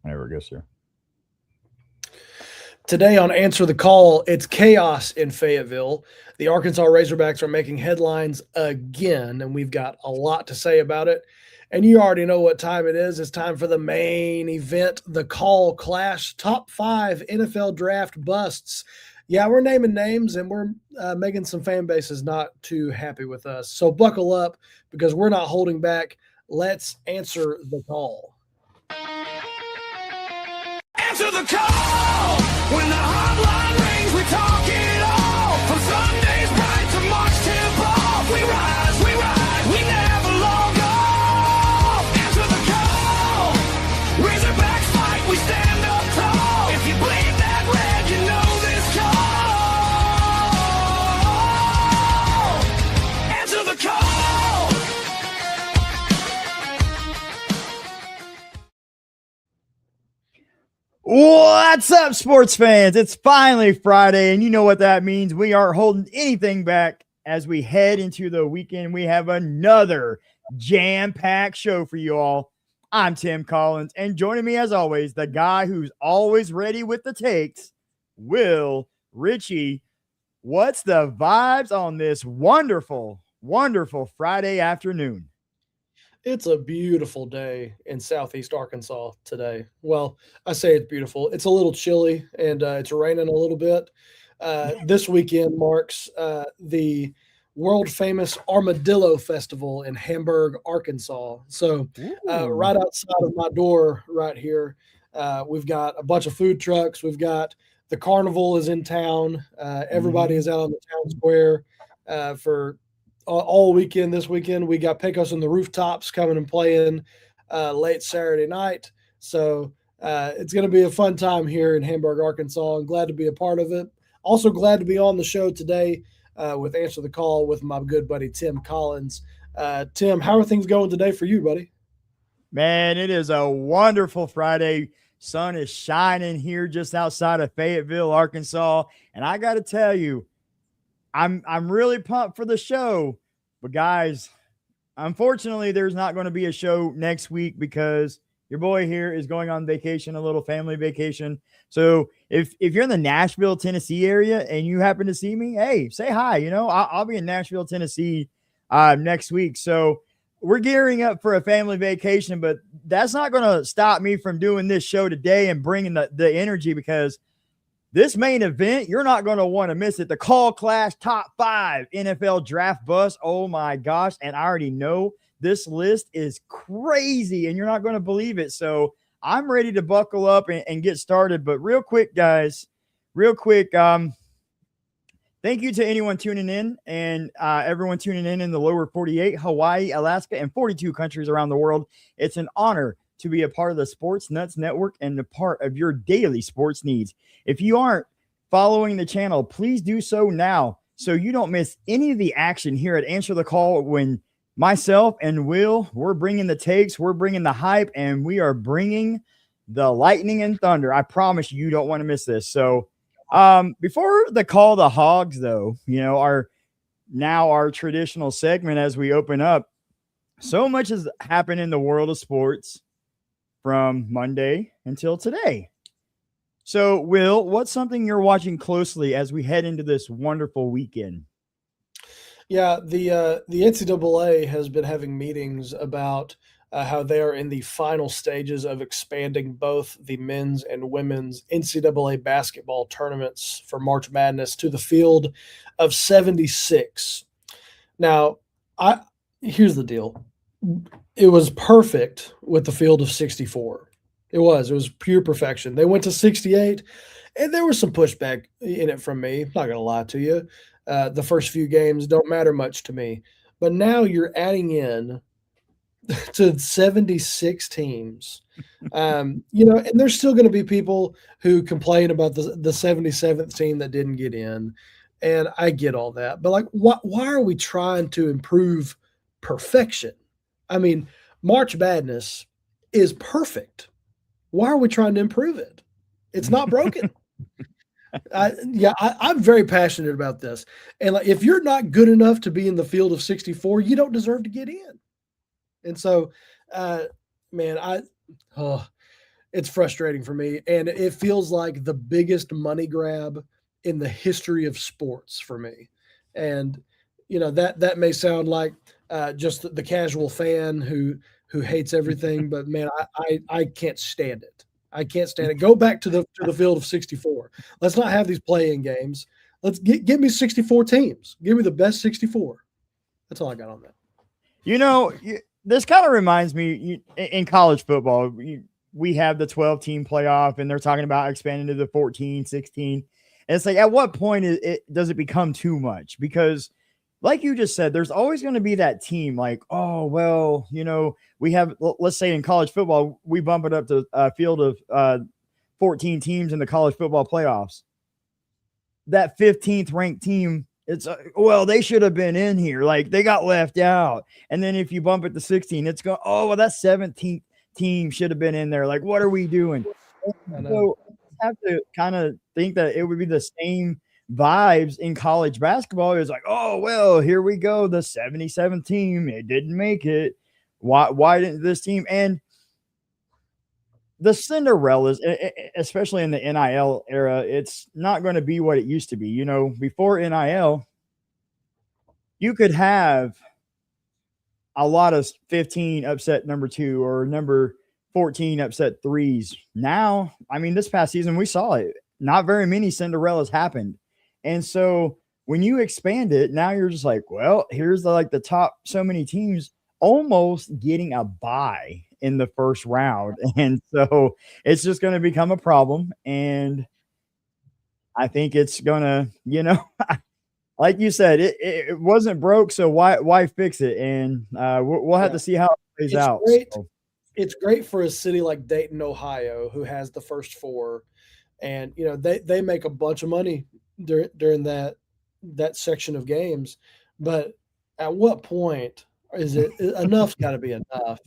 There we go, sir. Today on Answer the Call, it's chaos in Fayetteville. The Arkansas Razorbacks are making headlines again, and we've got a lot to say about it. And you already know what time it is. It's time for the main event, the Call Clash Top 5 NFL Draft Busts. Yeah, we're naming names and we're making some fan bases not too happy with us. So buckle up because we're not holding back. Let's answer the call. Answer the call when the hotline rings. We talk it all from Sunday's bright to March tip off. We rise, we never log off. Answer the call. Razorbacks fight, we stand up tall. If you bleed that red, you know this call. Answer the call. What's up, sports fans? It's finally Friday, and you know what that means. We aren't holding anything back as we head into the weekend. We have another jam-packed show for you all. I'm Tim Collins, and joining me as always, the guy who's always ready with the takes, Will Richey. What's the vibes on this wonderful, wonderful Friday afternoon? It's a beautiful day in Southeast Arkansas today. Well, I say it's beautiful. It's a little chilly and it's raining a little bit. This weekend marks the world famous Armadillo Festival in Hamburg, Arkansas. So, right outside of my door, right here, we've got a bunch of food trucks. We've got the carnival is in town. Everybody is out on the town square for all weekend. This weekend we got Pecos and the Rooftops coming and playing late Saturday night. So it's going to be a fun time here in Hamburg, Arkansas. I'm glad to be a part of it. Also glad to be on the show today with Answer the Call with my good buddy Tim Collins. Tim, how are things going today for you, buddy? Man, it is a wonderful Friday. Sun is shining here just outside of Fayetteville, Arkansas. And I got to tell you, I'm really pumped for the show. But guys, unfortunately, there's not going to be a show next week because your boy here is going on vacation, a little family vacation. So if you're in the Nashville, Tennessee area and you happen to see me, hey, say hi. You know, I'll be in Nashville, Tennessee next week. So we're gearing up for a family vacation, but that's not going to stop me from doing this show today and bringing the energy because this main event, you're not going to want to miss it. The Call Clash Top 5 NFL Draft Bust. Oh, my gosh. And I already know this list is crazy, and you're not going to believe it. So I'm ready to buckle up and get started. But real quick, guys, thank you to anyone tuning in and everyone tuning in the lower 48, Hawaii, Alaska, and 42 countries around the world. It's an honor to be a part of the Sports Nuts Network and a part of your daily sports needs. If you aren't following the channel, please do so now so you don't miss any of the action here at Answer the Call when myself and Will, we're bringing the takes, we're bringing the hype, and we are bringing the lightning and thunder. I promise you don't want to miss this. So before the call the Hogs, though, you know, our traditional segment as we open up, so much has happened in the world of sports from Monday until today. So, Will, what's something you're watching closely as we head into this wonderful weekend? Yeah, the NCAA has been having meetings about how they are in the final stages of expanding both the men's and women's NCAA basketball tournaments for March Madness to the field of 76. Now, here's the deal. It was perfect with the field of 64. It was pure perfection. They went to 68, and there was some pushback in it from me. I'm not going to lie to you. The first few games don't matter much to me. But now you're adding in to 76 teams. And there's still going to be people who complain about the 77th team that didn't get in. And I get all that. But, why are we trying to improve perfection? I mean, March Madness is perfect. Why are we trying to improve it? It's not broken. I'm very passionate about this. And if you're not good enough to be in the field of 64, you don't deserve to get in. And so, it's frustrating for me, and it feels like the biggest money grab in the history of sports for me. And that may sound like just the casual fan who hates everything, but man, I can't stand it. I can't stand it. Go back to the field of 64. Let's not have these play-in games. Let's give me 64 teams. Give me the best 64. That's all I got on that. This kind of reminds me in college football. We have the 12-team playoff, and they're talking about expanding to the 14, 16. And it's like, at what point does it become too much? Because like you just said, there's always going to be that team like, oh, well, we have, let's say in college football, we bump it up to a field of 14 teams in the college football playoffs. That 15th ranked team, it's well, they should have been in here. Like, they got left out. And then if you bump it to 16, it's going, oh, well, that 17th team should have been in there. Like, what are we doing? So I have to kind of think that it would be the same vibes in college basketball. It's like, oh, well, here we go. The 77th team, it didn't make it. Why didn't this team? And the Cinderellas, especially in the NIL era, it's not going to be what it used to be. Before NIL, you could have a lot of 15 upset number 2 or number 14 upset 3s. Now, I mean, this past season, we saw it. Not very many Cinderellas happened. And so when you expand it, now you're just like, well, here's the top so many teams almost getting a bye in the first round. And so it's just going to become a problem. And I think it's going to, like you said, it wasn't broke. So why fix it? And we'll have to see how it plays out. So. It's great for a city like Dayton, Ohio, who has the first 4. And, they make a bunch of money during that section of games. But at what point is it enough's got to be enough?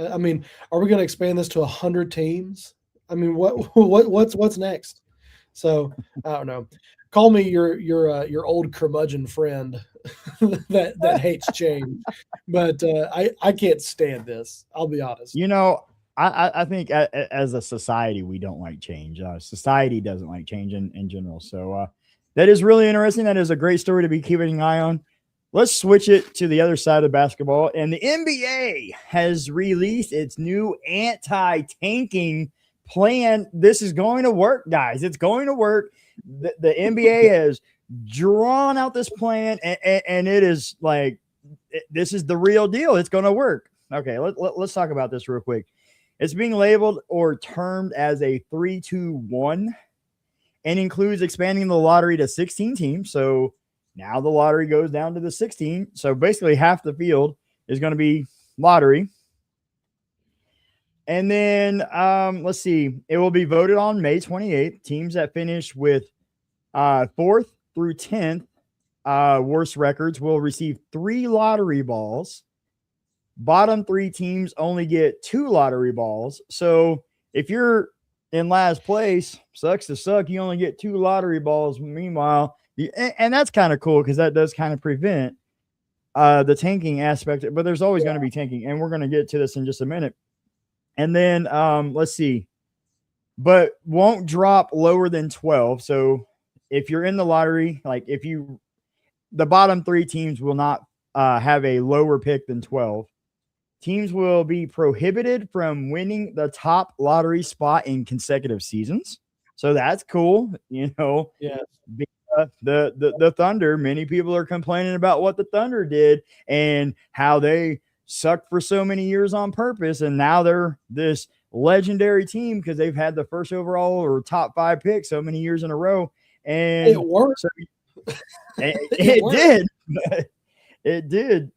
I mean, are we going to expand this to 100 teams? I mean, what's next? So I don't know. Call me your old curmudgeon friend that hates change, but I can't stand this. I'll be honest. I think as a society we don't like change. Society doesn't like change in general. So that is really interesting. That is a great story to be keeping an eye on. Let's switch it to the other side of basketball. And the NBA has released its new anti-tanking plan. This is going to work, guys. It's going to work. The NBA has drawn out this plan, and it is like, this is the real deal. It's going to work. Okay, let's talk about this real quick. It's being labeled or termed as a 3-2-1 and includes expanding the lottery to 16 teams. So now the lottery goes down to the 16. So basically half the field is going to be lottery. And then let's see. It will be voted on May 28th. Teams that finish with 4th through 10th worst records will receive 3 lottery balls. Bottom 3 teams only get 2 lottery balls. So if you're in last place, sucks to suck, you only get 2 lottery balls. Meanwhile, and that's kind of cool because that does kind of prevent the tanking aspect. But there's always going to be tanking, and we're going to get to this in just a minute. And then let's see, but won't drop lower than 12. So if you're in the lottery, like the bottom 3 teams will not have a lower pick than 12. Teams will be prohibited from winning the top lottery spot in consecutive seasons. So that's cool. Yeah. The Thunder, many people are complaining about what the Thunder did and how they sucked for so many years on purpose. And now they're this legendary team because they've had the first overall or top 5 pick so many years in a row. And it worked. So it did. It did.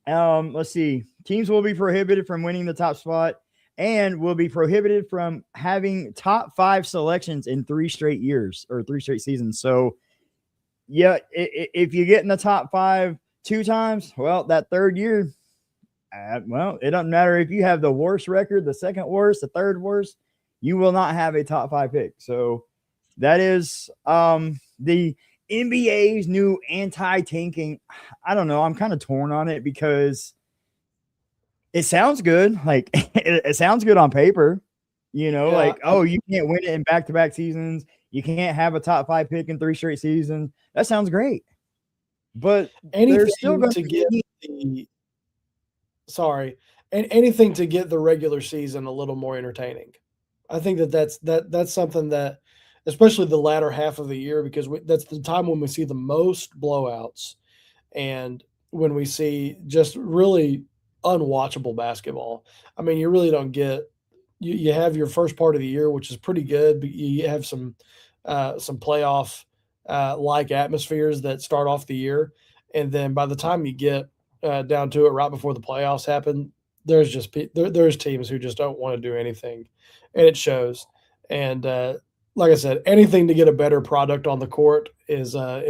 Let's see. Teams will be prohibited from winning the top spot and will be prohibited from having top 5 selections in 3 straight years or 3 straight seasons. So, yeah, if you get in the top 5 2 times, well, that 3rd year, well, it doesn't matter if you have the worst record, the 2nd worst, the 3rd worst, you will not have a top 5 pick. So that is the NBA's new anti-tanking. I don't know. I'm kind of torn on it because it sounds good. Like it sounds good on paper. Like, oh, you can't win it in back-to-back seasons. You can't have a top 5 pick in 3 straight seasons. That sounds great. But they're still going to get anything to get the regular season a little more entertaining. I think that's something that, especially the latter half of the year, because that's the time when we see the most blowouts and when we see just really unwatchable basketball. I mean, you really don't get you have your first part of the year, which is pretty good, but you have some playoff like atmospheres that start off the year, and then by the time you get down to it, right before the playoffs happen, there's teams who just don't want to do anything, and it shows. And like I said, anything to get a better product on the court is a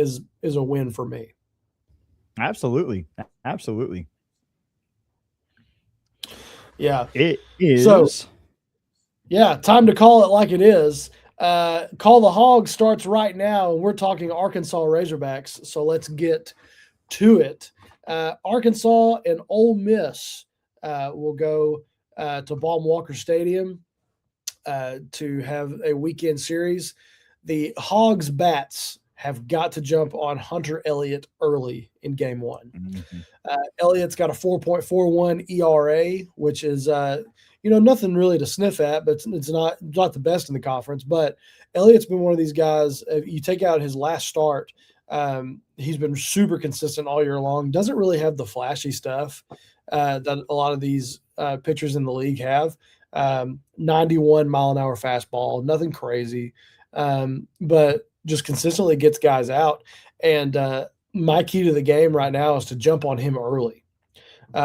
win for me. Absolutely. Yeah, it is. So, yeah, time to call it like it is. Call the Hogs starts right now, and we're talking Arkansas Razorbacks. So let's get to it. Arkansas and Ole Miss will go to Baum-Walker Stadium to have a weekend series. The Hogs Bats have got to jump on Hunter Elliott early in game one. Mm-hmm. Elliott's got a 4.41 ERA, which is nothing really to sniff at, but it's not the best in the conference. But Elliott's been one of these guys. If you take out his last start, he's been super consistent all year long. Doesn't really have the flashy stuff that a lot of these pitchers in the league have. 91 mile an hour fastball, nothing crazy, but just consistently gets guys out. And my key to the game right now is to jump on him early.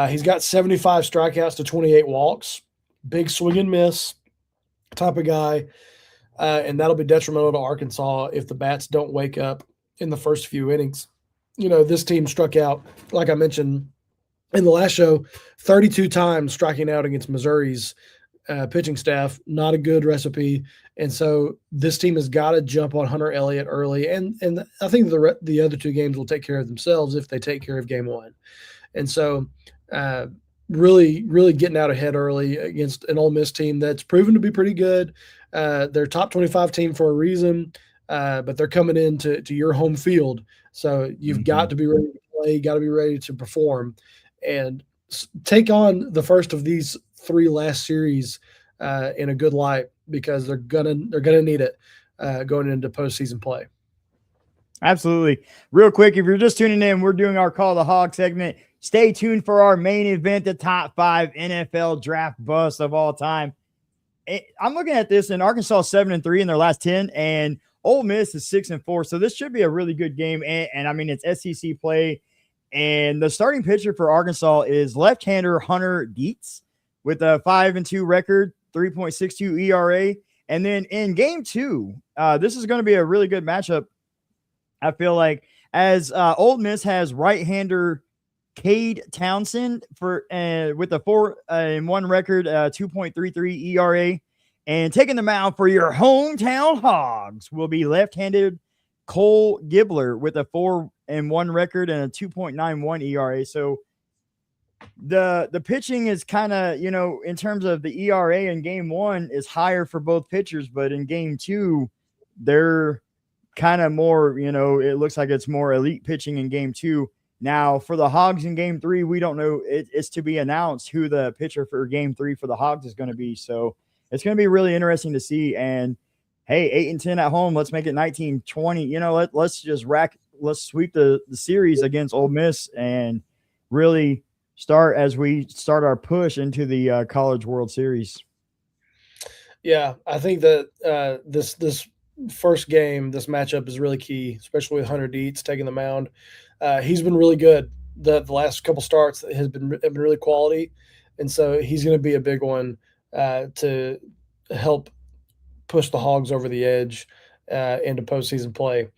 He's got 75 strikeouts to 28 walks, big swing and miss type of guy. And that'll be detrimental to Arkansas if the Bats don't wake up in the first few innings. This team struck out, like I mentioned in the last show, 32 times striking out against Missouri's pitching staff. Not a good recipe. And so this team has got to jump on Hunter Elliott early. And I think the other two games will take care of themselves if they take care of game one. And so really, really getting out ahead early against an Ole Miss team that's proven to be pretty good. They're top 25 team for a reason, but they're coming into your home field. So you've got to be ready to play, got to be ready to perform, and take on the first of these 3 last series in a good light, because they're gonna need it going into postseason play. Absolutely. Real quick, if you're just tuning in, we're doing our Call the Hog segment. Stay tuned for our main event, the top 5 NFL draft busts of all time. I'm looking at this, and Arkansas 7-3 in their last 10, and Ole Miss is 6-4. So this should be a really good game. And I mean, it's SEC play. And the starting pitcher for Arkansas is left-hander Hunter Dietz with a 5-2 record, 3.62 ERA. And then in game 2, this is going to be a really good matchup, I feel like, as Ole Miss has right-hander Cade Townsend with a 4-1 record, 2.33 ERA. And taking the mound for your hometown Hogs will be left-handed Cole Gibbler with a 4-1 record and a 2.91 ERA. So the pitching is kind of, in terms of the ERA in game 1 is higher for both pitchers, but in game 2, they're kind of more, it looks like it's more elite pitching in game 2. Now for the Hogs in game 3, we don't know. It's to be announced who the pitcher for game 3 for the Hogs is going to be. So it's going to be really interesting to see. And hey, 8-10 at home. Let's make it 19-20. Let's sweep the series against Ole Miss and really start our push into the College World Series. Yeah, I think that this first game, this matchup is really key, especially with Hunter Dietz taking the mound. He's been really good. The last couple starts have been really quality, and so he's going to be a big one to help push the Hogs over the edge into postseason play.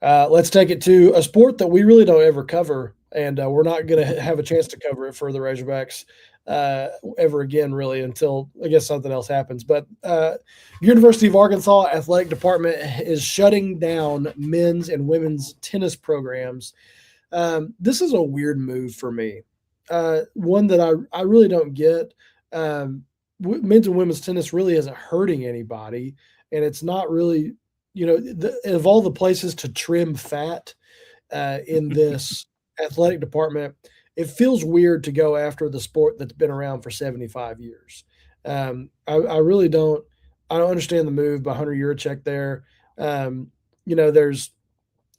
Let's take it to a sport that we really don't ever cover, and we're not going to have a chance to cover it for the Razorbacks ever again, really, until I guess something else happens. But University of Arkansas Athletic Department is shutting down men's and women's tennis programs. This is a weird move for me, one that I really don't get. men's and women's tennis really isn't hurting anybody, and it's not really, of all the places to trim fat in this athletic department, it feels weird to go after the sport that's been around for 75 years. I really don't. I don't understand the move by Hunter Yurachek there. There's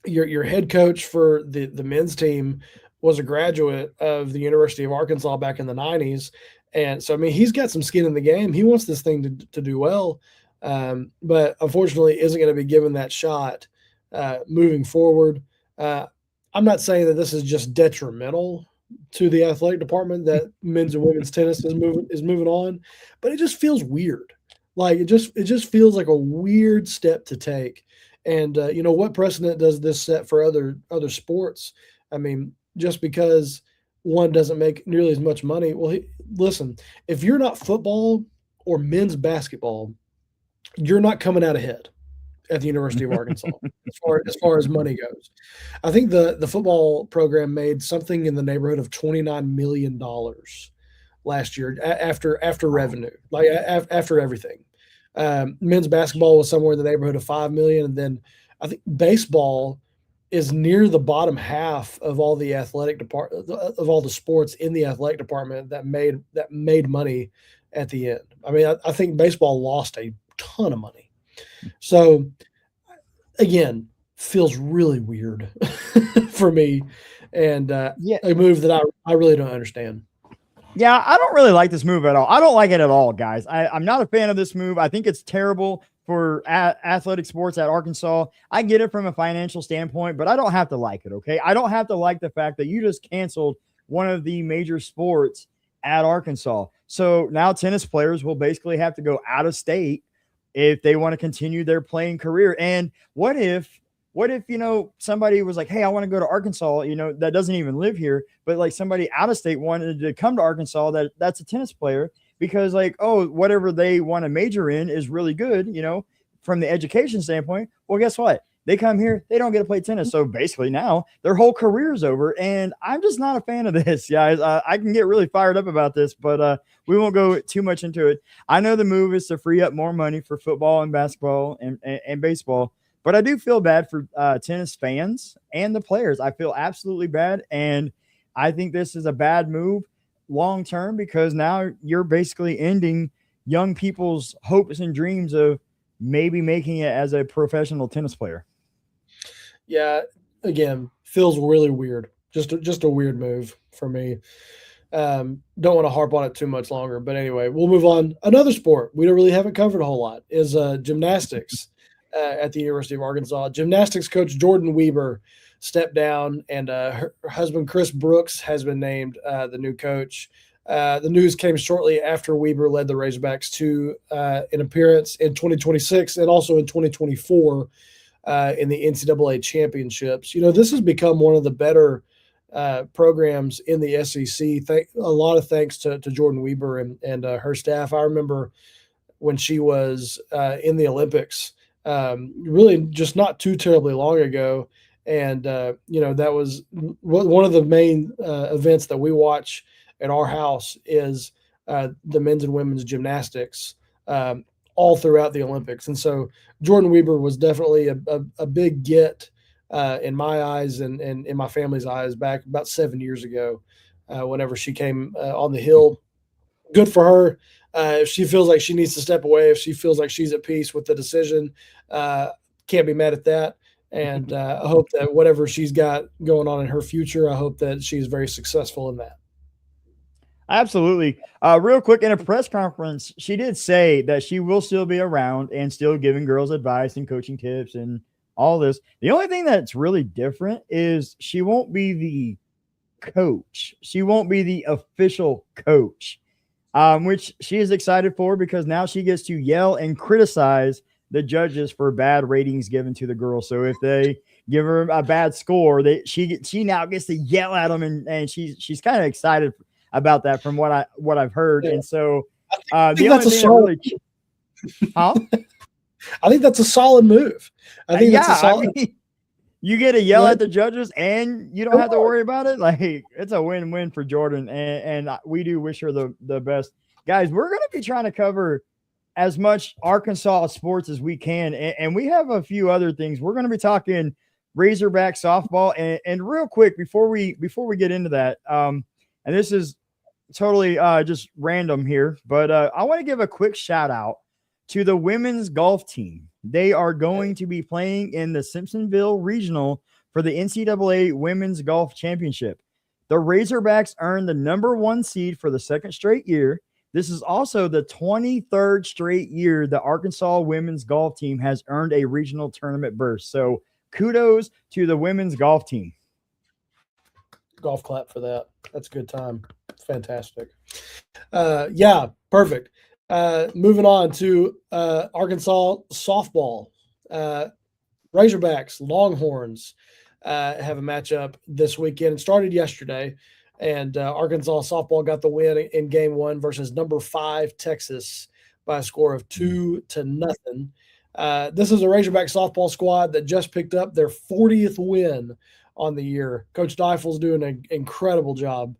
your head coach for the men's team was a graduate of the University of Arkansas back in the 90s. And so, I mean, he's got some skin in the game. He wants this thing to do well, but unfortunately isn't going to be given that shot moving forward. I'm not saying that this is just detrimental to the athletic department that men's and women's tennis is moving on, but it just feels weird. Like it just feels like a weird step to take. And what precedent does this set for other sports? I mean, just because one doesn't make nearly as much money. Well, listen, if you're not football or men's basketball, you're not coming out ahead at the University of Arkansas as far as money goes. I think the football program made something in the neighborhood of $29 million last year after revenue, like after everything. Men's basketball was somewhere in the neighborhood of 5 million, and then I think baseball is near the bottom half of all the of all the sports in the athletic department that made money at the end. I mean, I think baseball lost a ton of money. So again, feels really weird for me, and a move that I really don't understand. Yeah, I don't really like this move at all. I don't like it at all, guys. I'm not a fan of this move. I think it's terrible for athletic sports at Arkansas. I get it from a financial standpoint, but I don't have to like it, okay? I don't have to like the fact that you just canceled one of the major sports at Arkansas. So now tennis players will basically have to go out of state if they want to continue their playing career. And what if somebody was like, hey, I want to go to Arkansas, that doesn't even live here, but like somebody out of state wanted to come to Arkansas that's a tennis player because like, oh, whatever they want to major in is really good, from the education standpoint. Well, guess what? They come here, they don't get to play tennis. So basically now their whole career's over. And I'm just not a fan of this, guys. I can get really fired up about this, but we won't go too much into it. I know the move is to free up more money for football and basketball and baseball. But I do feel bad for tennis fans and the players. I feel absolutely bad. And I think this is a bad move long term because now you're basically ending young people's hopes and dreams of maybe making it as a professional tennis player. Yeah, again, feels really weird. Just a weird move for me. Don't want to harp on it too much longer. But anyway, we'll move on. Another sport we haven't covered a whole lot is gymnastics. At the University of Arkansas. Gymnastics coach Jordan Weber stepped down, and her husband Chris Brooks has been named the new coach. The news came shortly after Weber led the Razorbacks to an appearance in 2026 and also in 2024 in the NCAA championships. This has become one of the better programs in the SEC. A lot of thanks to Jordan Weber and her staff. I remember when she was in the Olympics, really just not too terribly long ago. And, that was one of the main events that we watch at our house is the men's and women's gymnastics all throughout the Olympics. And so Jordan Weber was definitely a big get in my eyes and in my family's eyes back about 7 years ago whenever she came on the Hill. Good for her. If she feels like she needs to step away, if she feels like she's at peace with the decision, can't be mad at that. And I hope that whatever she's got going on in her future, I hope that she's very successful in that. Absolutely. Real quick, in a press conference, she did say that she will still be around and still giving girls advice and coaching tips and all this. The only thing that's really different is she won't be the coach. She won't be the official coach. Which she is excited for because now she gets to yell and criticize the judges for bad ratings given to the girls. So if they give her a bad score, she now gets to yell at them, and she's kind of excited about that from what I've heard. Yeah. And so I think that's a solid. Huh? I think that's a solid move. I think that's a solid. I mean, you get to yell at the judges and you don't have to worry about it. Like, it's a win-win for Jordan. And we do wish her the best guys, we're going to be trying to cover as much Arkansas sports as we can. And we have a few other things. We're going to be talking Razorback softball. And real quick, before we get into that, and this is totally just random here, but I want to give a quick shout out to the women's golf team. They are going to be playing in the Simpsonville Regional for the NCAA Women's Golf Championship. The Razorbacks earned the #1 seed for the second straight year. This is also the 23rd straight year the Arkansas women's golf team has earned a regional tournament berth. So kudos to the women's golf team. Golf clap for that. That's a good time. Fantastic. Yeah, perfect. Moving on to Arkansas softball. Razorbacks, Longhorns have a matchup this weekend. It started yesterday, and Arkansas softball got the win in game 1 versus number 5 Texas by a score of 2-0. This is a Razorback softball squad that just picked up their 40th win on the year. Coach Deifel's doing an incredible job.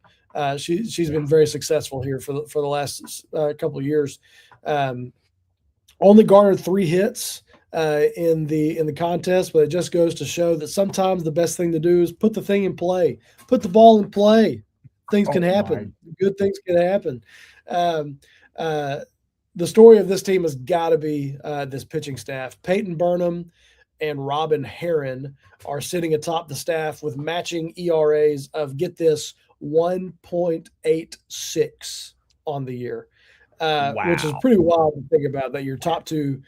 She's been very successful here for the last couple of years. Only garnered 3 hits in the contest, but it just goes to show that sometimes the best thing to do is put the thing in play, put the ball in play. Things can happen. Good things can happen. The story of this team has got to be this pitching staff. Peyton Burnham and Robin Herron are sitting atop the staff with matching ERAs of, get this, 1.86 on the year, which is pretty wild to think about, that your top 2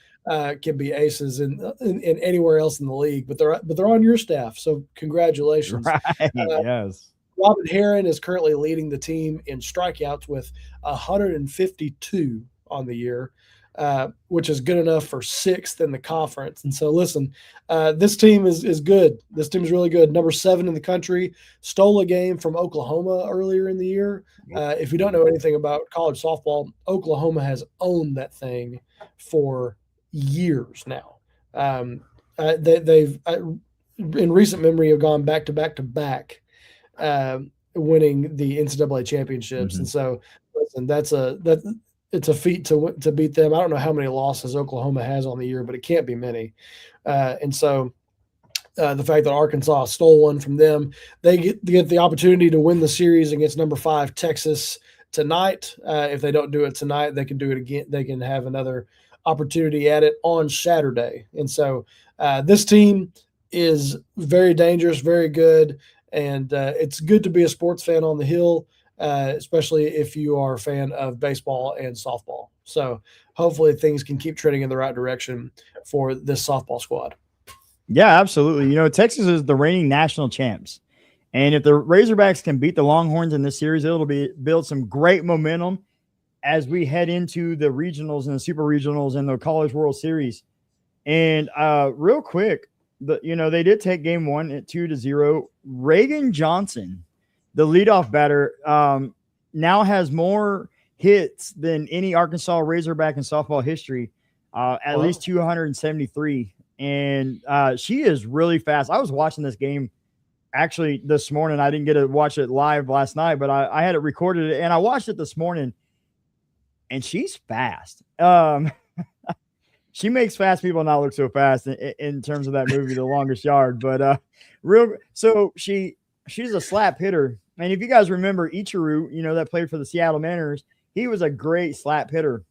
can be aces in anywhere else in the league, but they're on your staff. So congratulations. Right. Yes. Robin Herron is currently leading the team in strikeouts with 152 on the year, which is good enough for 6th in the conference. And so, listen, this team is good. This team is really good. Number 7 in the country, stole a game from Oklahoma earlier in the year. If you don't know anything about college softball, Oklahoma has owned that thing for years now. They've in recent memory have gone back to back, winning the NCAA championships. And so, listen, it's a feat to beat them. I don't know how many losses Oklahoma has on the year, but it can't be many. And so the fact that Arkansas stole one from them, they get the opportunity to win the series against number 5 Texas tonight. If they don't do it tonight, they can do it again. They can have another opportunity at it on Saturday. And so this team is very dangerous, very good, and it's good to be a sports fan on the Hill, especially if you are a fan of baseball and softball. So hopefully things can keep trending in the right direction for this softball squad. Yeah, absolutely. You know, Texas is the reigning national champs. And if the Razorbacks can beat the Longhorns in this series, it'll build some great momentum as we head into the regionals and the super regionals and the College World Series. And real quick, they did take game 1 at 2-0. Reagan Johnson, the leadoff batter, now has more hits than any Arkansas Razorback in softball history, at least 273. And she is really fast. I was watching this game actually this morning. I didn't get to watch it live last night, but I had it recorded and I watched it this morning, and she's fast. She makes fast people not look so fast in terms of that movie, The Longest Yard. But she's a slap hitter. And if you guys remember Ichiro, that played for the Seattle Mariners, he was a great slap hitter.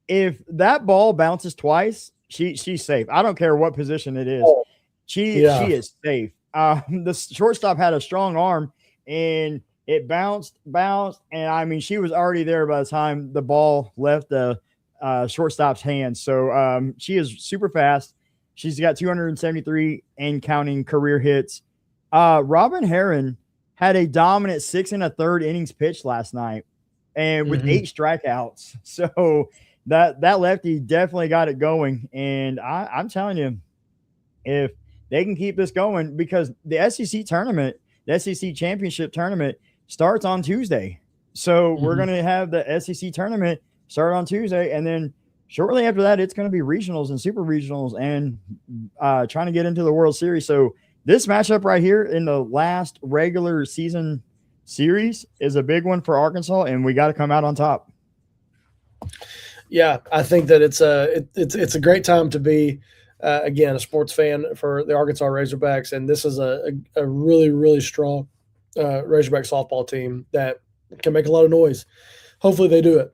If that ball bounces twice, she's safe. I don't care what position it is. She is safe. The shortstop had a strong arm, and it bounced. And I mean, she was already there by the time the ball left the shortstop's hands. So she is super fast. She's got 273 and counting career hits. Robin Herron had a dominant 6 1/3 innings pitched last night, and with 8 strikeouts. So that lefty definitely got it going. And I'm telling you, if they can keep this going, because the SEC tournament, the SEC championship tournament starts on Tuesday. So we're going to have the SEC tournament start on Tuesday. And then shortly after that, it's going to be regionals and super regionals and trying to get into the World Series. So this matchup right here in the last regular season series is a big one for Arkansas, and we got to come out on top. Yeah, I think that it's a great time to be again a sports fan for the Arkansas Razorbacks, and this is a really, really strong Razorback softball team that can make a lot of noise. Hopefully they do it.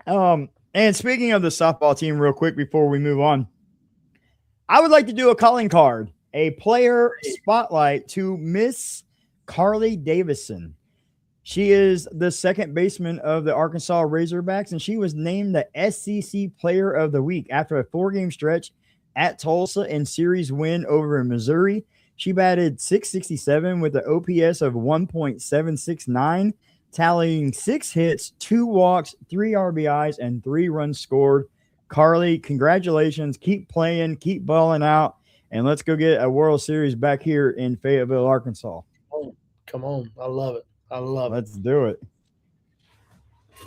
And speaking of the softball team, real quick before we move on, I would like to do a calling card, a player spotlight to Miss Carly Davison. She is the second baseman of the Arkansas Razorbacks, and she was named the SEC Player of the Week after a 4-game stretch at Tulsa and series win over Missouri. She batted .667 with an OPS of 1.769, tallying 6 hits, 2 walks, 3 RBIs, and 3 runs scored. Carly, congratulations. Keep playing, keep balling out, and let's go get a World Series back here in Fayetteville, Arkansas. Come on. I love it. Let's do it.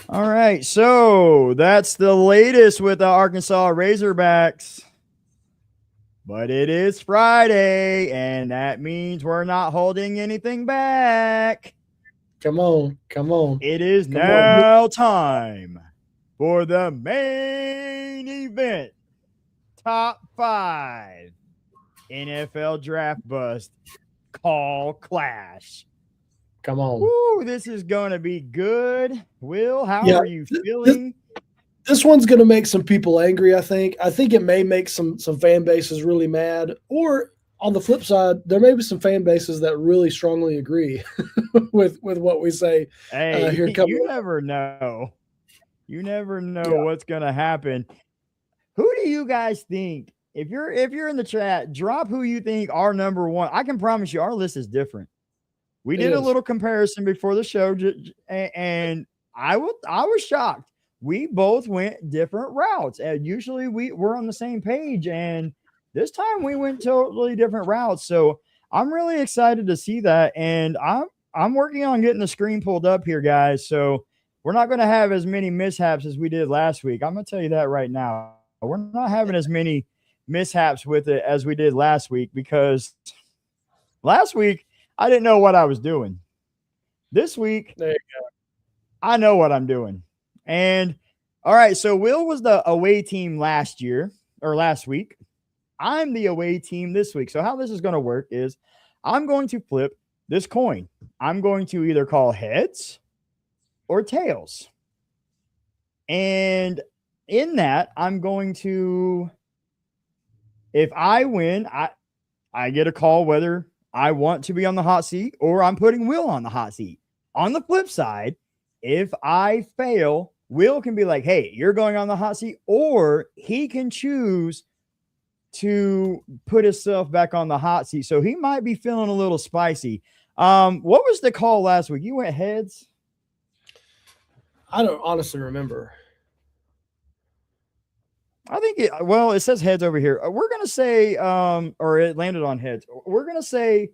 All right, so that's the latest with the Arkansas Razorbacks. But it is Friday, and that means we're not holding anything back. Come on. It is now time for the main event. Top 5 NFL Draft Bust Call Clash. Come on. Woo, this is going to be good. Will, how are you feeling? This one's going to make some people angry, I think. I think it may make some fan bases really mad. Or on the flip side, there may be some fan bases that really strongly agree with what we say. Hey, you never know. You never know what's going to happen. Who do you guys think? If you're in the chat, drop who you think our number one. I can promise you our list is different. We did a little comparison before the show, and I was shocked. We both went different routes, and usually we're on the same page, and this time we went totally different routes. So I'm really excited to see that, and I'm working on getting the screen pulled up here, guys. So we're not going to have as many mishaps as we did last week. I'm going to tell you that right now. We're not having as many mishaps with it as we did last week, because last week I didn't know what I was doing. This week, there you go. I know what I'm doing. And all right, so Will was the away team last week. I'm the away team this week. So how this is going to work is I'm going to flip this coin. I'm going to either call heads or tails. And in that, I'm going to, if I win, I get a call whether I want to be on the hot seat or I'm putting Will on the hot seat. On the flip side, if I fail, Will can be like, hey, you're going on the hot seat, or he can choose to put himself back on the hot seat. So he might be feeling a little spicy. What was the call last week? You went heads? I don't honestly remember. I think it says heads over here. We're going to say, or it landed on heads. We're going to say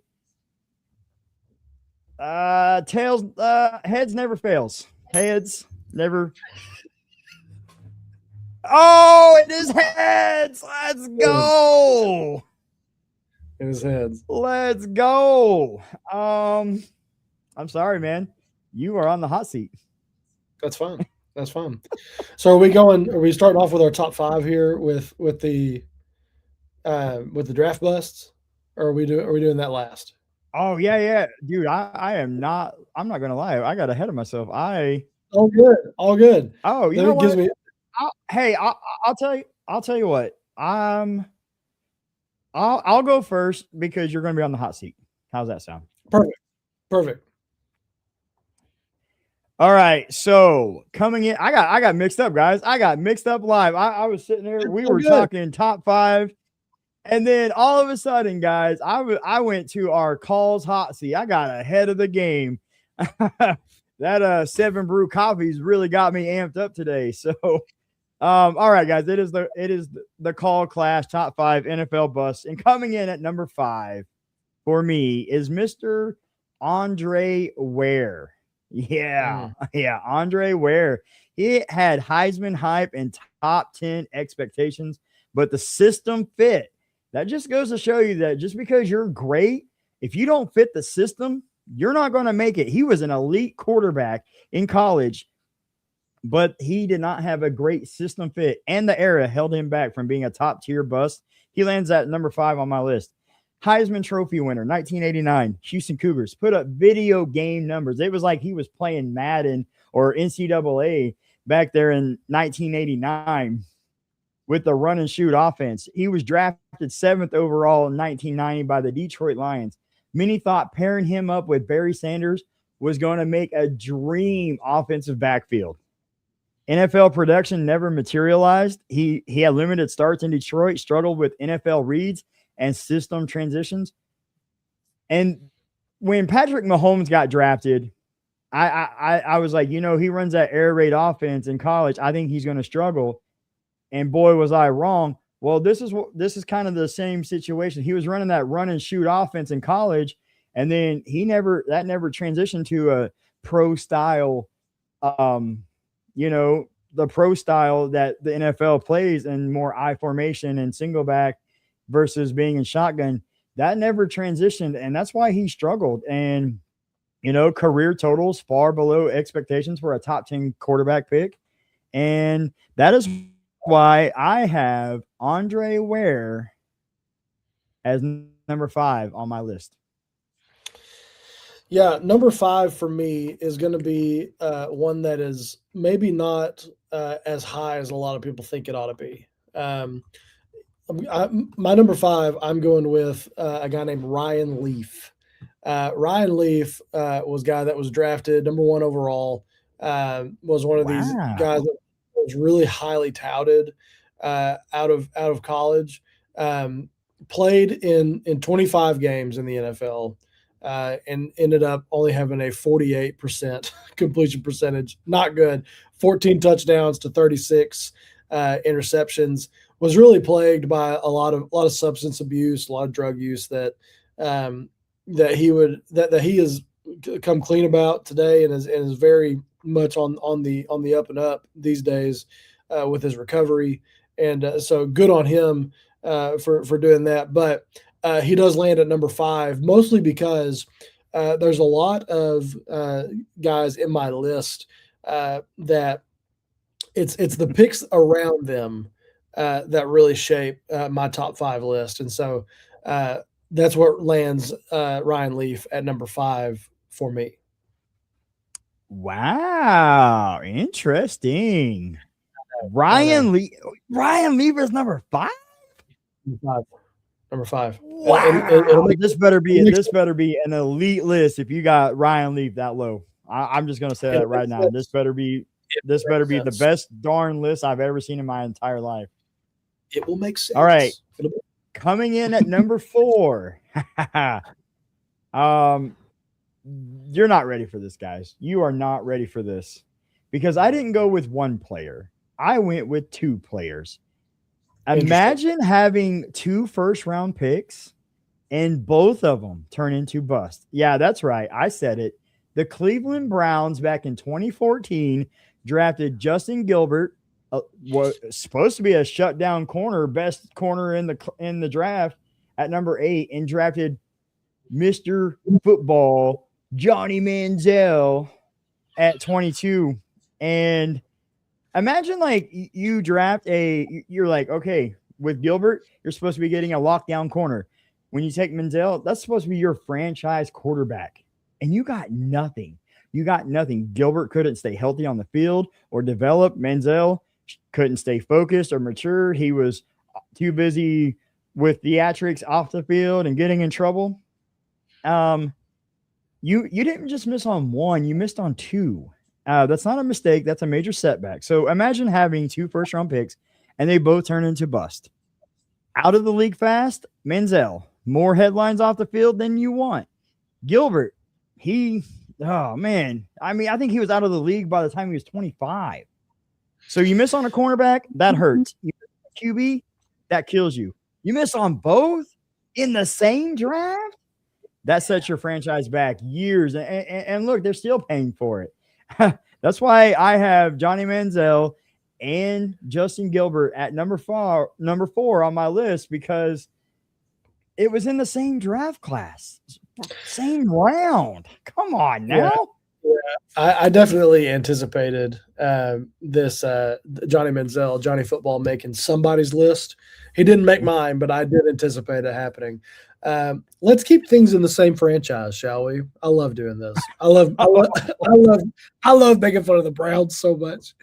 tails, heads never fails. Heads never. Oh, it is heads. Let's go. It is heads. Let's go. I'm sorry, man. You are on the hot seat. That's fine. That's fine. So are we starting off with our top 5 here with the draft busts, or are we doing that last? Oh yeah. Dude, I'm not gonna lie. I got ahead of myself. All good. Oh, you know what? I'll tell you what. I'll go first because you're gonna be on the hot seat. How's that sound? Perfect. All right, so coming in, I got mixed up, guys. I got mixed up live. I was sitting there, we were talking top 5, and then all of a sudden, guys, I went to our calls hot seat. I got ahead of the game. That 7 brew coffees really got me amped up today. So, all right, guys, it is the call clash top 5 NFL busts, and coming in at number 5 for me is Mr. Andre Ware. Yeah, Andre Ware. He had Heisman hype and top 10 expectations, but the system fit. That just goes to show you that just because you're great, if you don't fit the system, You're not going to make it. He was an elite quarterback in college, but he did not have a great system fit, and the era held him back from being a top tier bust. He lands at number 5 on my list. Heisman Trophy winner, 1989, Houston Cougars, put up video game numbers. It was like he was playing Madden or NCAA back there in 1989 with the run and shoot offense. He was drafted 7th overall in 1990 by the Detroit Lions. Many thought pairing him up with Barry Sanders was going to make a dream offensive backfield. NFL production never materialized. He had limited starts in Detroit, struggled with NFL reads and system transitions. And when Patrick Mahomes got drafted, I was like, he runs that air raid offense in college. I think he's going to struggle. And boy, was I wrong. Well, this is kind of the same situation. He was running that run and shoot offense in college, and then that never transitioned to a pro style, the pro style that the NFL plays and more I formation and single back versus being in shotgun. That never transitioned, and that's why he struggled. And career totals far below expectations for a top 10 quarterback pick, and that is why I have Andre Ware as number 5 on my list. Yeah, number 5 for me is going to be one that is maybe not as high as a lot of people think it ought to be. My number 5, I'm going with a guy named Ryan Leaf. Ryan Leaf was a guy that was drafted number 1 overall, was one of these guys that was really highly touted out of college, played in 25 games in the NFL, and ended up only having a 48% completion percentage. Not good. 14 touchdowns to 36 interceptions. Was really plagued by a lot of substance abuse, a lot of drug use that he has come clean about today, and is very much on the up and up these days with his recovery, and so good on him for doing that. But he does land at number 5, mostly because there's a lot of guys in my list that it's the picks around them that really shape my top 5 list, and so that's what lands Ryan Leaf at number 5 for me. Wow, interesting. Ryan Leaf is number 5. Number 5. Wow, this better be an elite list if you got Ryan Leaf that low. I'm just gonna say that right now. This better be the best darn list I've ever seen in my entire life. It will make sense. All right, coming in at number 4. You're not ready for this, guys. You are not ready for this, because I didn't go with one player. I went with 2 players. Imagine having 2 first-round picks and both of them turn into bust. Yeah, that's right. I said it. The Cleveland Browns back in 2014 drafted Justin Gilbert, was supposed to be a shutdown corner, best corner in the draft, at number 8, and drafted Mr. Football Johnny Manziel at 22. And imagine you draft you're like, okay, with Gilbert, you're supposed to be getting a lockdown corner. When you take Manziel, that's supposed to be your franchise quarterback, and you got nothing. Gilbert couldn't stay healthy on the field or develop. Manziel couldn't stay focused or mature. He was too busy with theatrics off the field and getting in trouble. You didn't just miss on 1, you missed on 2. That's not a mistake. That's a major setback. So imagine having 2 first-round picks, and they both turn into bust. Out of the league fast, Manziel, more headlines off the field than you want. Gilbert, oh, man. I mean, I think he was out of the league by the time he was 25. So you miss on a cornerback, that hurts. You miss on QB, that kills you. You miss on both in the same draft, that sets your franchise back years. And look, they're still paying for it. That's why I have Johnny Manziel and Justin Gilbert at number 4 on my list, because it was in the same draft class, same round. Come on now. I definitely anticipated this Johnny Manziel, Johnny Football making somebody's list. He didn't make mine, but I did anticipate it happening. Let's keep things in the same franchise, shall we? I love doing this. I love making fun of the Browns so much.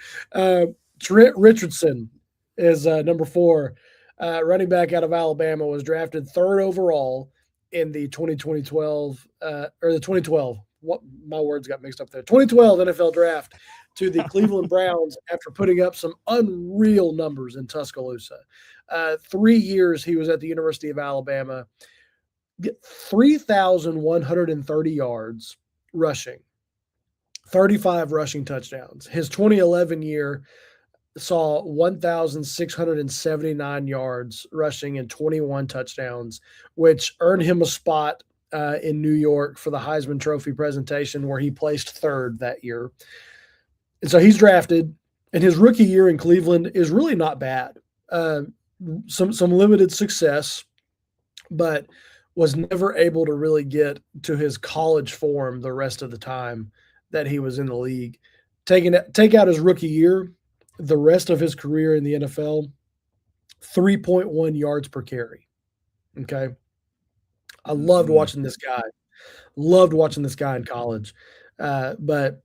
Trent Richardson is number 4, running back out of Alabama, was drafted 3rd overall in the 2012 or the 2012. What my words got mixed up there. 2012 NFL draft to the Cleveland Browns after putting up some unreal numbers in Tuscaloosa. 3 years he was at the University of Alabama. 3,130 yards rushing, 35 rushing touchdowns. His 2011 year saw 1,679 yards rushing and 21 touchdowns, which earned him a spot in New York for the Heisman Trophy presentation, where he placed 3rd that year. And so he's drafted, and his rookie year in Cleveland is really not bad. Some limited success, but was never able to really get to his college form the rest of the time that he was in the league. Take out his rookie year, the rest of his career in the NFL, 3.1 yards per carry. Okay. I loved watching this guy. Loved watching this guy in college. But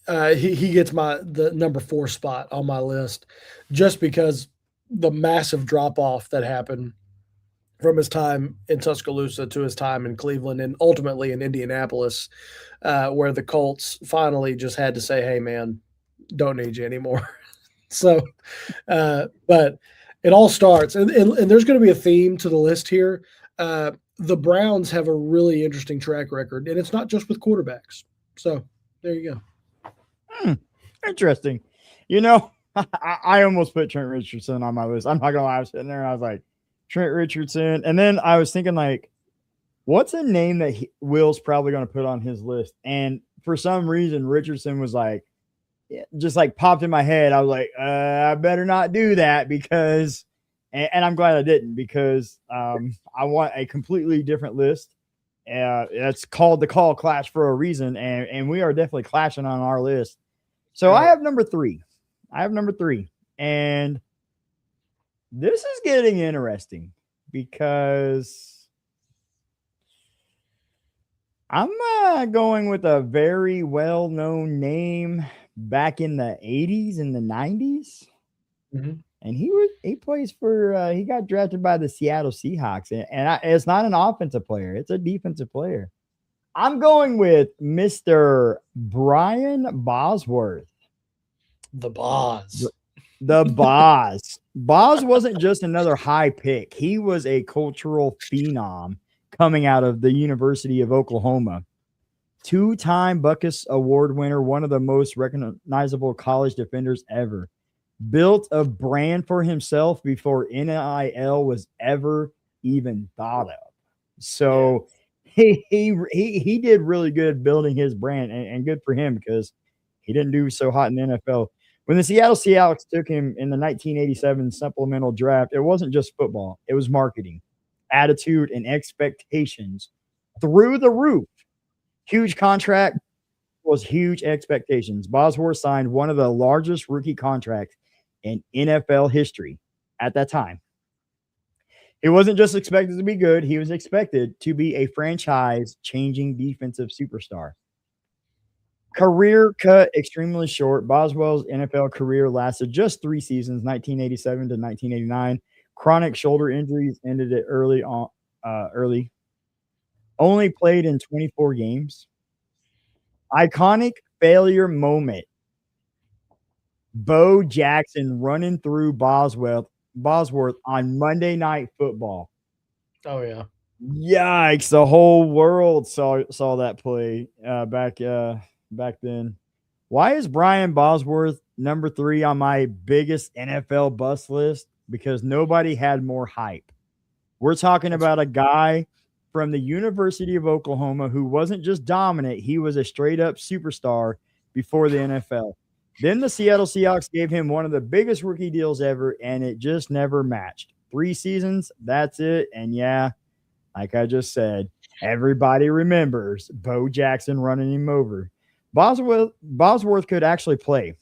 he gets the number 4 spot on my list just because the massive drop-off that happened from his time in Tuscaloosa to his time in Cleveland and ultimately in Indianapolis, where the Colts finally just had to say, hey, man, don't need you anymore. So, but it all starts, and there's going to be a theme to the list here. The Browns have a really interesting track record, and it's not just with quarterbacks. So there you go. Interesting. You know, I almost put Trent Richardson on my list. I'm not gonna lie, I was sitting there and I was like, Trent Richardson, and then I was thinking, like, what's a name that Will's probably going to put on his list? And for some reason, Richardson was like, just like popped in my head. I was like, I better not do that because, and I'm glad I didn't, because I want a completely different list. It's called the Call Clash for a reason, and we are definitely clashing on our list. So I have number 3. And this is getting interesting because I'm going with a very well-known name back in the 80s and the 90s. Mm-hmm. And he plays for he got drafted by the Seattle Seahawks. And it's not an offensive player, it's a defensive player. I'm going with Mr. Brian Bosworth. The Boz. The Boz. Boz wasn't just another high pick. He was a cultural phenom coming out of the University of Oklahoma. 2-time Butkus Award winner, one of the most recognizable college defenders ever. Built a brand for himself before NIL was ever even thought of. So he did really good building his brand, and good for him because he didn't do so hot in the NFL. When the Seattle Seahawks took him in the 1987 supplemental draft, it wasn't just football. It was marketing, attitude, and expectations through the roof. Huge contract was huge expectations. Bosworth signed one of the largest rookie contracts in NFL history at that time. He wasn't just expected to be good. He was expected to be a franchise-changing defensive superstar. Career cut extremely short. Boswell's NFL career lasted just 3 seasons, 1987 to 1989. Chronic shoulder injuries ended it early. Only played in 24 games. Iconic failure moment. Bo Jackson running through Bosworth on Monday Night Football. Oh, yeah. Yikes. The whole world saw that play back then. Why is Brian Bosworth number 3 on my biggest NFL bust list? Because nobody had more hype. We're talking about a guy from the University of Oklahoma who wasn't just dominant, he was a straight up superstar before the NFL. Then the Seattle Seahawks gave him one of the biggest rookie deals ever, and it just never matched. 3 seasons. That's it. And yeah, like I just said, everybody remembers Bo Jackson running him over. Bosworth could actually play.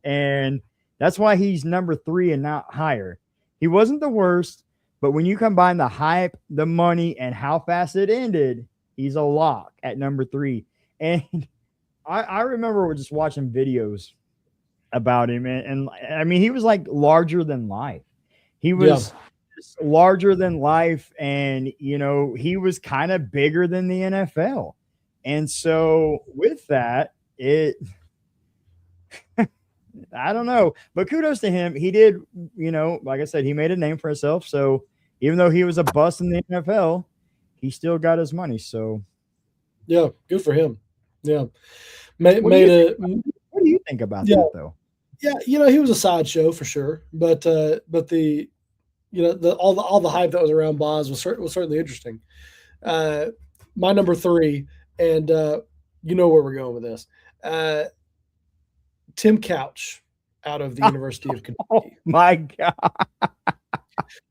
And that's why he's number 3 and not higher. He wasn't the worst, but when you combine the hype, the money, and how fast it ended, he's a lock at number 3. And I remember just watching videos about him, and I mean, he was like larger than life. He was just larger than life, and he was kind of bigger than the NFL. And so with that, I don't know, but kudos to him. He did, like I said, he made a name for himself. So even though he was a bust in the NFL, he still got his money. So yeah, good for him. Yeah, what do you think about that though? Yeah, he was a sideshow for sure, but the all the hype that was around Boz was certainly interesting. My number 3, and you know where we're going with this. Tim Couch out of the University of Kentucky. Oh my God.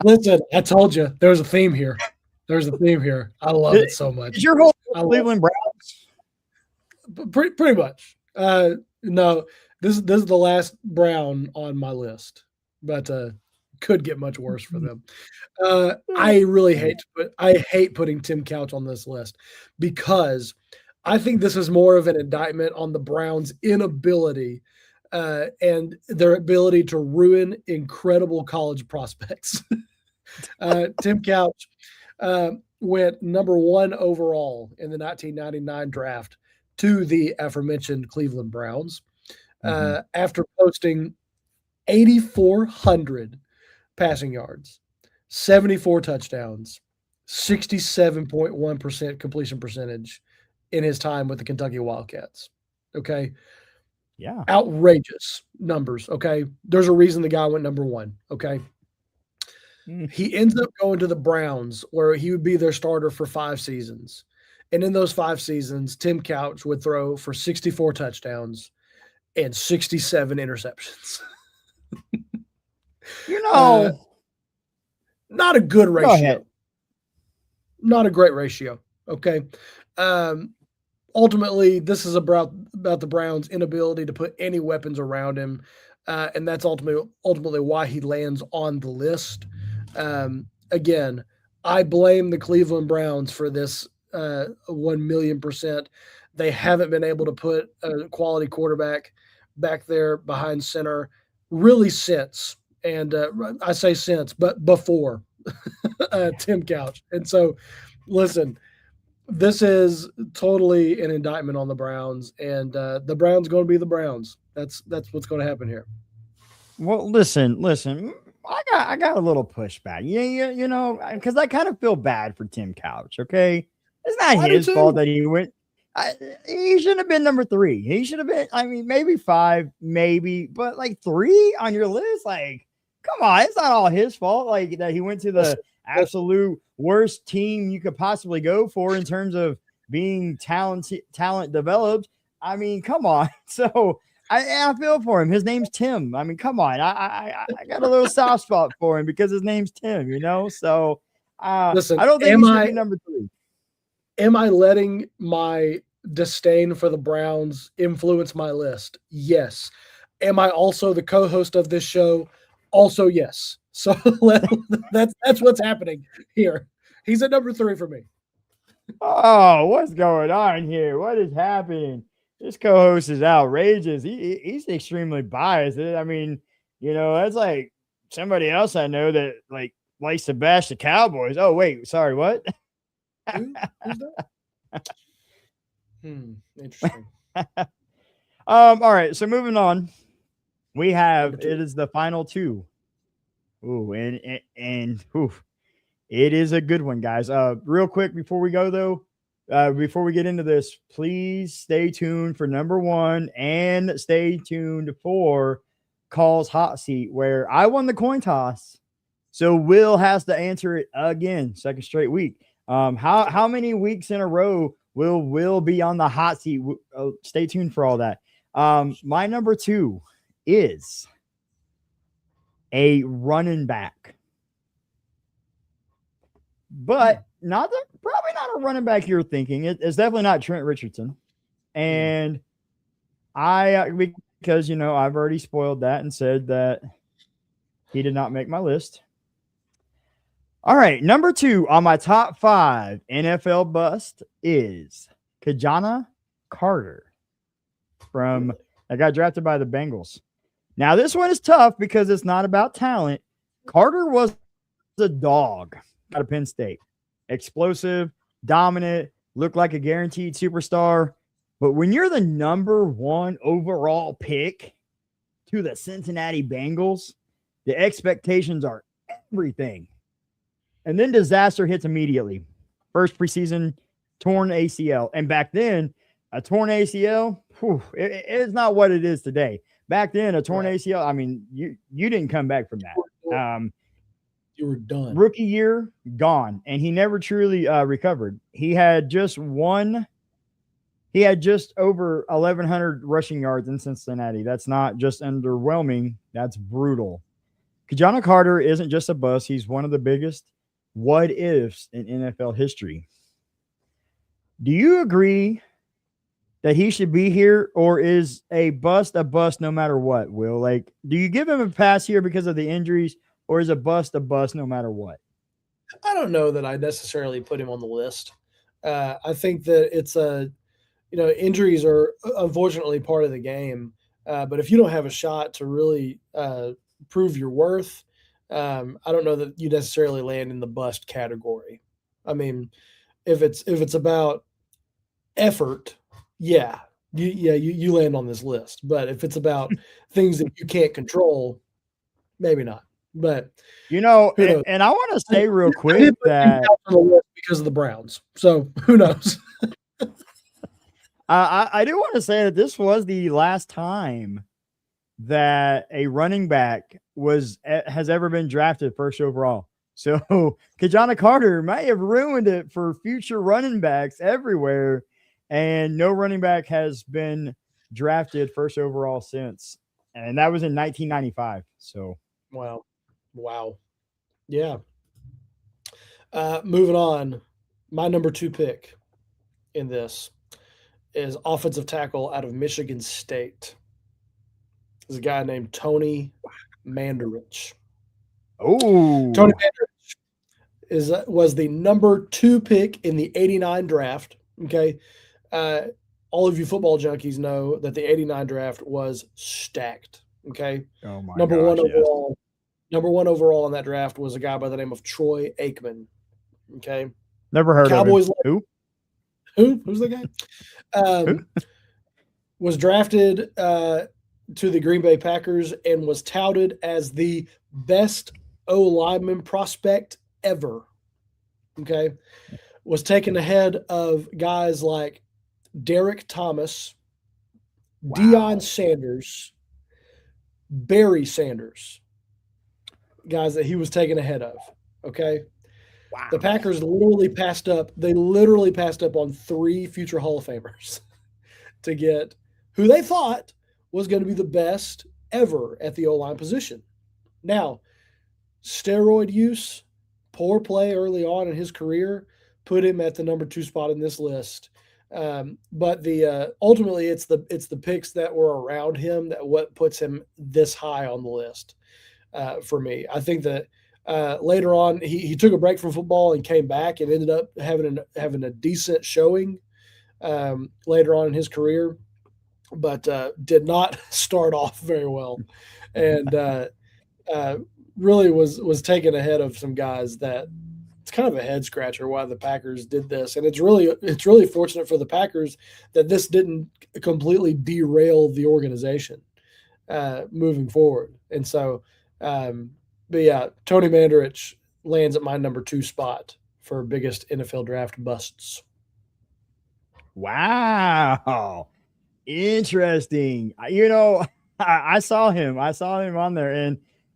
Listen, I told you there's a theme here. There's a theme here. I love it so much. Is your whole Cleveland Browns? Pretty much. No, this is the last Brown on my list, but could get much worse for them. I hate putting Tim Couch on this list because I think this is more of an indictment on the Browns' inability and their ability to ruin incredible college prospects. Tim Couch went number 1 overall in the 1999 draft to the aforementioned Cleveland Browns after posting 8,400 passing yards, 74 touchdowns, 67.1% completion percentage in his time with the Kentucky Wildcats. Okay. Yeah. Outrageous numbers. Okay. There's a reason the guy went number 1. Okay. He ends up going to the Browns where he would be their starter for 5 seasons. And in those 5 seasons, Tim Couch would throw for 64 touchdowns and 67 interceptions. Not a good ratio. Not a great ratio. Okay. Ultimately, this is about the Browns' inability to put any weapons around him. And that's ultimately why he lands on the list. Again, I blame the Cleveland Browns for this 1,000,000%. They haven't been able to put a quality quarterback back there behind center really since, and I say since, but before Tim Couch. And so, listen, this is totally an indictment on the Browns, and the Browns going to be the Browns. That's what's going to happen here. Well, listen. I got a little pushback. Yeah, because I kind of feel bad for Tim Couch. Okay, it's not his fault that he went. He shouldn't have been number 3. He should have been. I mean, maybe 5, maybe, but like 3 on your list. Like, come on, it's not all his fault. Like that he went to the absolute worst team you could possibly go for in terms of being talent developed. I mean, come on. So I feel for him. His name's Tim. I mean, come on. I got a little soft spot for him because his name's Tim, So listen, I don't think he should be number 3. Am I letting my disdain for the Browns influence my list? Yes. Am I also the co-host of this show? Also, yes. So that's what's happening here. He's at number 3 for me. Oh, what's going on here? What is happening? This co-host is outrageous. He's extremely biased. I mean, that's like somebody else I know that likes to bash the Cowboys. Oh, wait, sorry, what? Who's that? Interesting. All right, so moving on. We have it is the final 2. Ooh, and it is a good one, guys. Real quick before we go though, before we get into this, please stay tuned for number 1 and stay tuned for Coll's hot seat, where I won the coin toss. So Will has to answer it again, second straight week. How many weeks in a row will Will be on the hot seat? Stay tuned for all that. My number 2 is a running back. but probably not a running back you're thinking. It's definitely not Trent Richardson. And because, I've already spoiled that and said that he did not make my list. All right, number 2 on my top 5 NFL bust is Kajana Carter that got drafted by the Bengals. Now, this one is tough because it's not about talent. Carter was a dog out of Penn State. Explosive, dominant, looked like a guaranteed superstar. But when you're the number 1 overall pick to the Cincinnati Bengals, the expectations are everything. And then disaster hits immediately. First preseason, torn ACL. And back then, a torn ACL, it is not what it is today. Back then, a torn ACL, I mean, you didn't come back from that. You were done. Rookie year, gone. And he never truly recovered. He had just over 1,100 rushing yards in Cincinnati. That's not just underwhelming. That's brutal. Kajana Carter isn't just a bust. He's one of the biggest what ifs in NFL history. Do you agree that he should be here, or is a bust no matter what, Will? Like, do you give him a pass here because of the injuries, or is a bust no matter what? I don't know that I necessarily put him on the list. I think that it's injuries are unfortunately part of the game. But if you don't have a shot to really prove your worth, I don't know that you necessarily land in the bust category. I mean, if it's about effort, you land on this list. But if it's about things that you can't control, maybe not. But and I want to say real quick that because of the Browns, so who knows? I do want to say that this was the last time that a running back has ever been drafted first overall. So Kajana Carter might have ruined it for future running backs everywhere, and no running back has been drafted first overall since, and that was in 1995. So wow, yeah. Moving on, my number 2 pick in this is offensive tackle out of Michigan State. There's a guy named Tony Mandarich. Oh, Tony Mandarich was the number 2 pick in the 89 draft. Okay. All of you football junkies know that the 89 draft was stacked. Okay. Oh my number gosh, 1 overall. Number 1 overall in that draft was a guy by the name of Troy Aikman. Okay. Never heard Cowboys of him. Who's the guy? Was drafted to the Green Bay Packers and was touted as the best O-lineman prospect ever. Okay. Was taken ahead of guys like Derek Thomas, Deion Sanders, Barry Sanders, guys that he was taken ahead of. Okay. Wow. The Packers literally passed up on 3 future Hall of Famers to get who they thought was going to be the best ever at the O-line position. Now, steroid use, poor play early on in his career put him at the number 2 spot in this list. But ultimately it's the picks that were around him that what puts him this high on the list for me. I think that later on he took a break from football and came back and ended up having a decent showing later on in his career, but did not start off very well, and really was taken ahead of some guys that it's kind of a head scratcher why the Packers did this. And it's really fortunate for the Packers that this didn't completely derail the organization moving forward. And so, but yeah, Tony Mandarich lands at my number 2 spot for biggest NFL draft busts. Wow. Interesting. I saw him on there,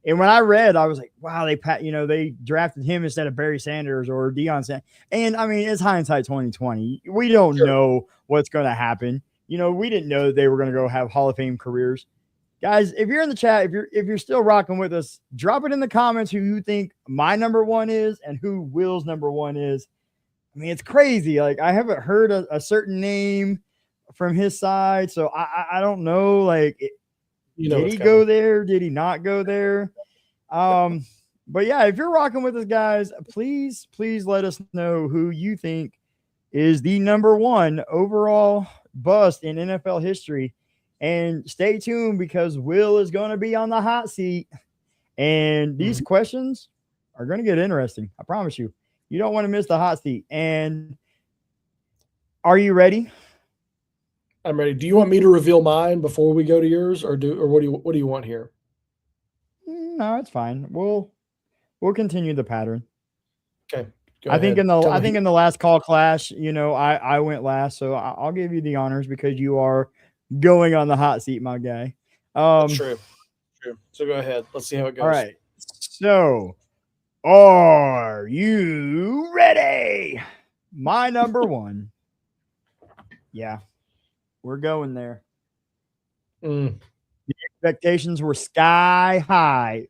and when I read, I was like, wow, they drafted him instead of Barry Sanders or Deion Sanders. And I mean, it's hindsight 2020. We don't know what's going to happen. We didn't know they were going to go have Hall of Fame careers. Guys, if you're in the chat, if you're still rocking with us, drop it in the comments who you think my number one is and who Will's number one is. I mean, it's crazy. Like, I haven't heard a certain name from his side, so I don't know. Like, did he go there? Did he not go there? But yeah, if you're rocking with us, guys, please let us know who you think is the number one overall bust in NFL history. And stay tuned because Will is going to be on the hot seat. And these questions are going to get interesting. I promise you. You don't want to miss the hot seat. And are you ready? I'm ready. Do you want me to reveal mine before we go to yours, or what do you want here? No, it's fine. We'll continue the pattern. Okay. I think in the last call clash, you know, I went last, so I'll give you the honors because you are going on the hot seat, my guy. That's true. So go ahead. Let's see how it goes. All right. So, are you ready? My number one. Yeah, we're going there. The expectations were sky high.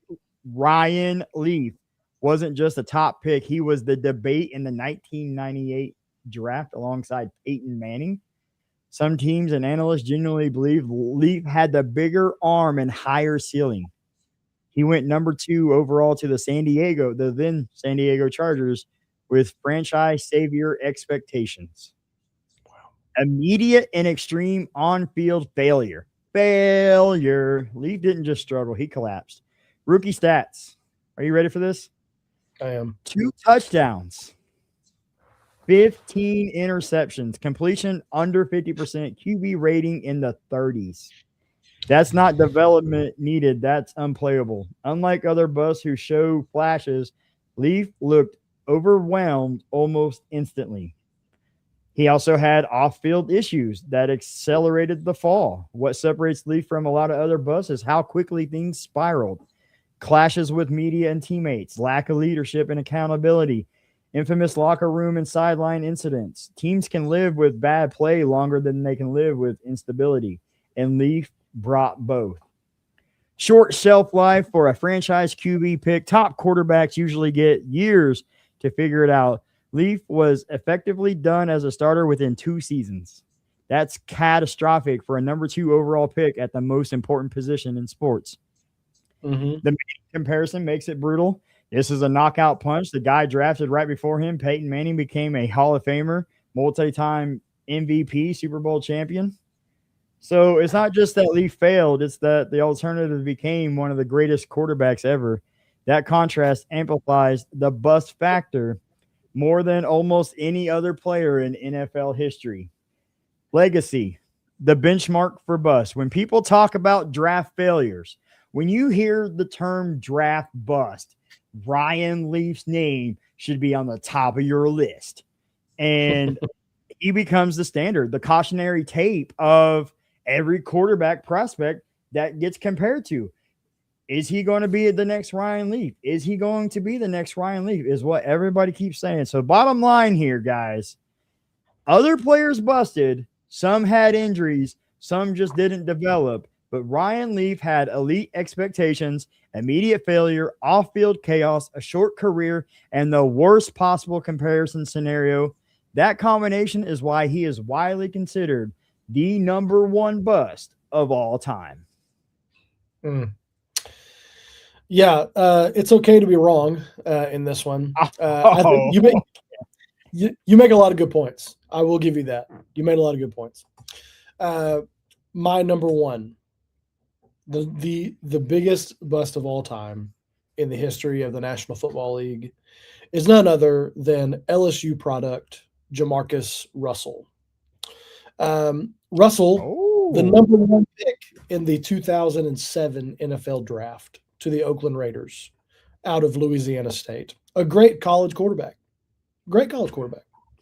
Ryan Leaf wasn't just a top pick. He was the debate in the 1998 draft alongside Peyton Manning. Some teams and analysts genuinely believe Leaf had the bigger arm and higher ceiling. He went number 2 overall to the then San Diego Chargers with franchise savior expectations. Wow. Immediate and extreme on-field failure. Leaf didn't just struggle. He collapsed. Rookie stats. Are you ready for this? I am. 2 touchdowns. 15 interceptions, completion under 50%, QB rating in the 30s. That's not development needed. That's unplayable. Unlike other busts who show flashes, Leaf looked overwhelmed almost instantly. He also had off-field issues that accelerated the fall. What separates Leaf from a lot of other busts is how quickly things spiraled. Clashes with media and teammates, lack of leadership and accountability, infamous locker room and sideline incidents. Teams can live with bad play longer than they can live with instability, and Leaf brought both. Short shelf life for a franchise QB pick. Top quarterbacks usually get years to figure it out. Leaf was effectively done as a starter within 2 seasons. That's catastrophic for a number 2 overall pick at the most important position in sports. The comparison makes it brutal. This is a knockout punch. The guy drafted right before him, Peyton Manning, became a Hall of Famer, multi-time MVP, Super Bowl champion. So it's not just that Leaf failed, it's that the alternative became one of the greatest quarterbacks ever. That contrast amplifies the bust factor more than almost any other player in NFL history. Legacy, the benchmark for bust. When people talk about draft failures, when you hear the term draft bust, Ryan Leaf's name should be on the top of your list. And he becomes the standard, the cautionary tape of every quarterback prospect that gets compared to. Is he going to be the next Ryan Leaf? Is he going to be the next Ryan Leaf? Is what everybody keeps saying. So bottom line here, guys, other players busted. Some had injuries. Some just didn't develop. But Ryan Leaf had elite expectations, immediate failure, off-field chaos, a short career, and the worst possible comparison scenario. That combination is why he is widely considered the number 1 bust of all time. Yeah, it's okay to be wrong in this one. I think you make a lot of good points. I will give you that. You made a lot of good points. My number 1. The biggest bust of all time in the history of the National Football League is none other than LSU product Jamarcus Russell. Russell, the number 1 pick in the 2007 NFL draft to the Oakland Raiders out of Louisiana State. A great college quarterback. He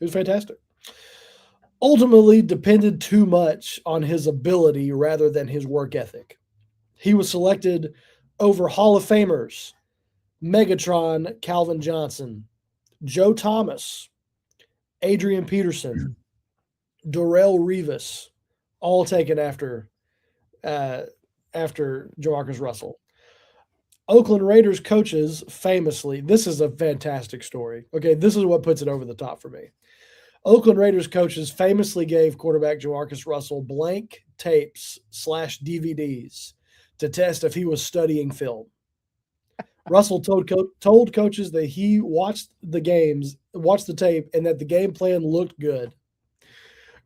was fantastic. Ultimately depended too much on his ability rather than his work ethic. He was selected over Hall of Famers, Megatron Calvin Johnson, Joe Thomas, Adrian Peterson, Darrelle Revis, all taken after after Jamarcus Russell. Oakland Raiders coaches famously, this is a fantastic story. Okay, this is what puts it over the top for me. Oakland Raiders coaches famously gave quarterback Jamarcus Russell blank tapes / DVDs to test if he was studying film. Russell told coaches that he watched the tape, and that the game plan looked good,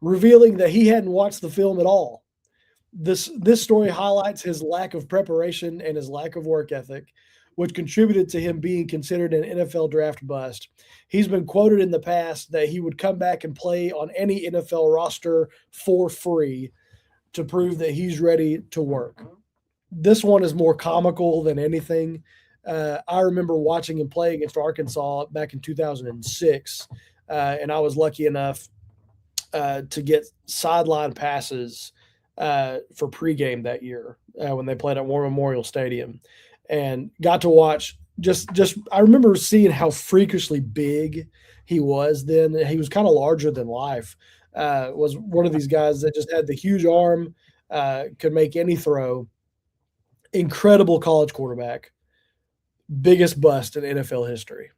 revealing that he hadn't watched the film at all. This story highlights his lack of preparation and his lack of work ethic, which contributed to him being considered an NFL draft bust. He's been quoted in the past that he would come back and play on any NFL roster for free to prove that he's ready to work. This one is more comical than anything. I remember watching him play against Arkansas back in 2006, and I was lucky enough to get sideline passes for pregame that year when they played at War Memorial Stadium, and got to watch I remember seeing how freakishly big he was then. He was kind of larger than life. Was one of these guys that just had the huge arm, could make any throw. Incredible college quarterback. Biggest bust in NFL history.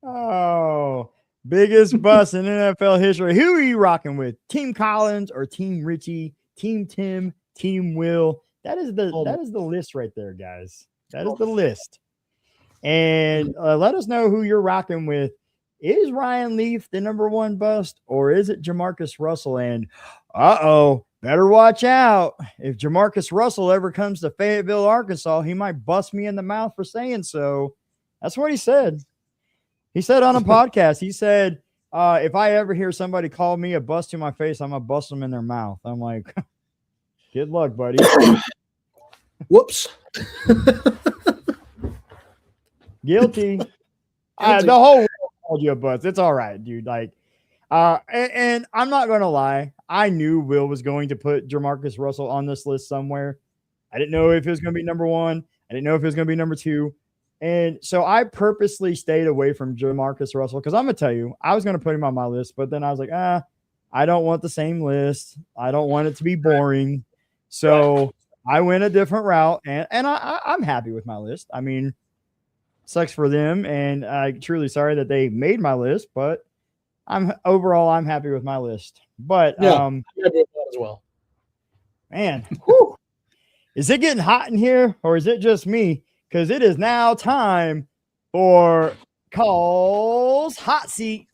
Oh, biggest bust in NFL history. Who are you rocking with? Team Collins or Team Richey? Team Tim? Team Will? That is the list right there, guys. That is the list. And let us know who you're rocking with. Is Ryan Leaf the number one bust, or is it Jamarcus Russell? And better watch out. If Jamarcus Russell ever comes to Fayetteville, Arkansas, he might bust me in the mouth for saying so. That's what he said. He said on a podcast, he said, if I ever hear somebody call me a bust to my face, I'm going to bust them in their mouth. I'm like, good luck, buddy. Whoops. Guilty. The whole world called you a bust. It's all right, dude. Like, and I'm not going to lie. I knew Will was going to put Jamarcus Russell on this list somewhere. I didn't know if it was going to be number one. I didn't know if it was going to be number two. And so I purposely stayed away from Jamarcus Russell because I'm going to tell you, I was going to put him on my list, but then I was like, I don't want the same list. I don't want it to be boring. So I went a different route, and I'm happy with my list. I mean, sucks for them, and I'm truly sorry that they made my list, but I'm happy with my list. But yeah, I'm happy with that as well. Man, whew, is it getting hot in here, or is it just me? Because it is now time for Coll's Hot Seat.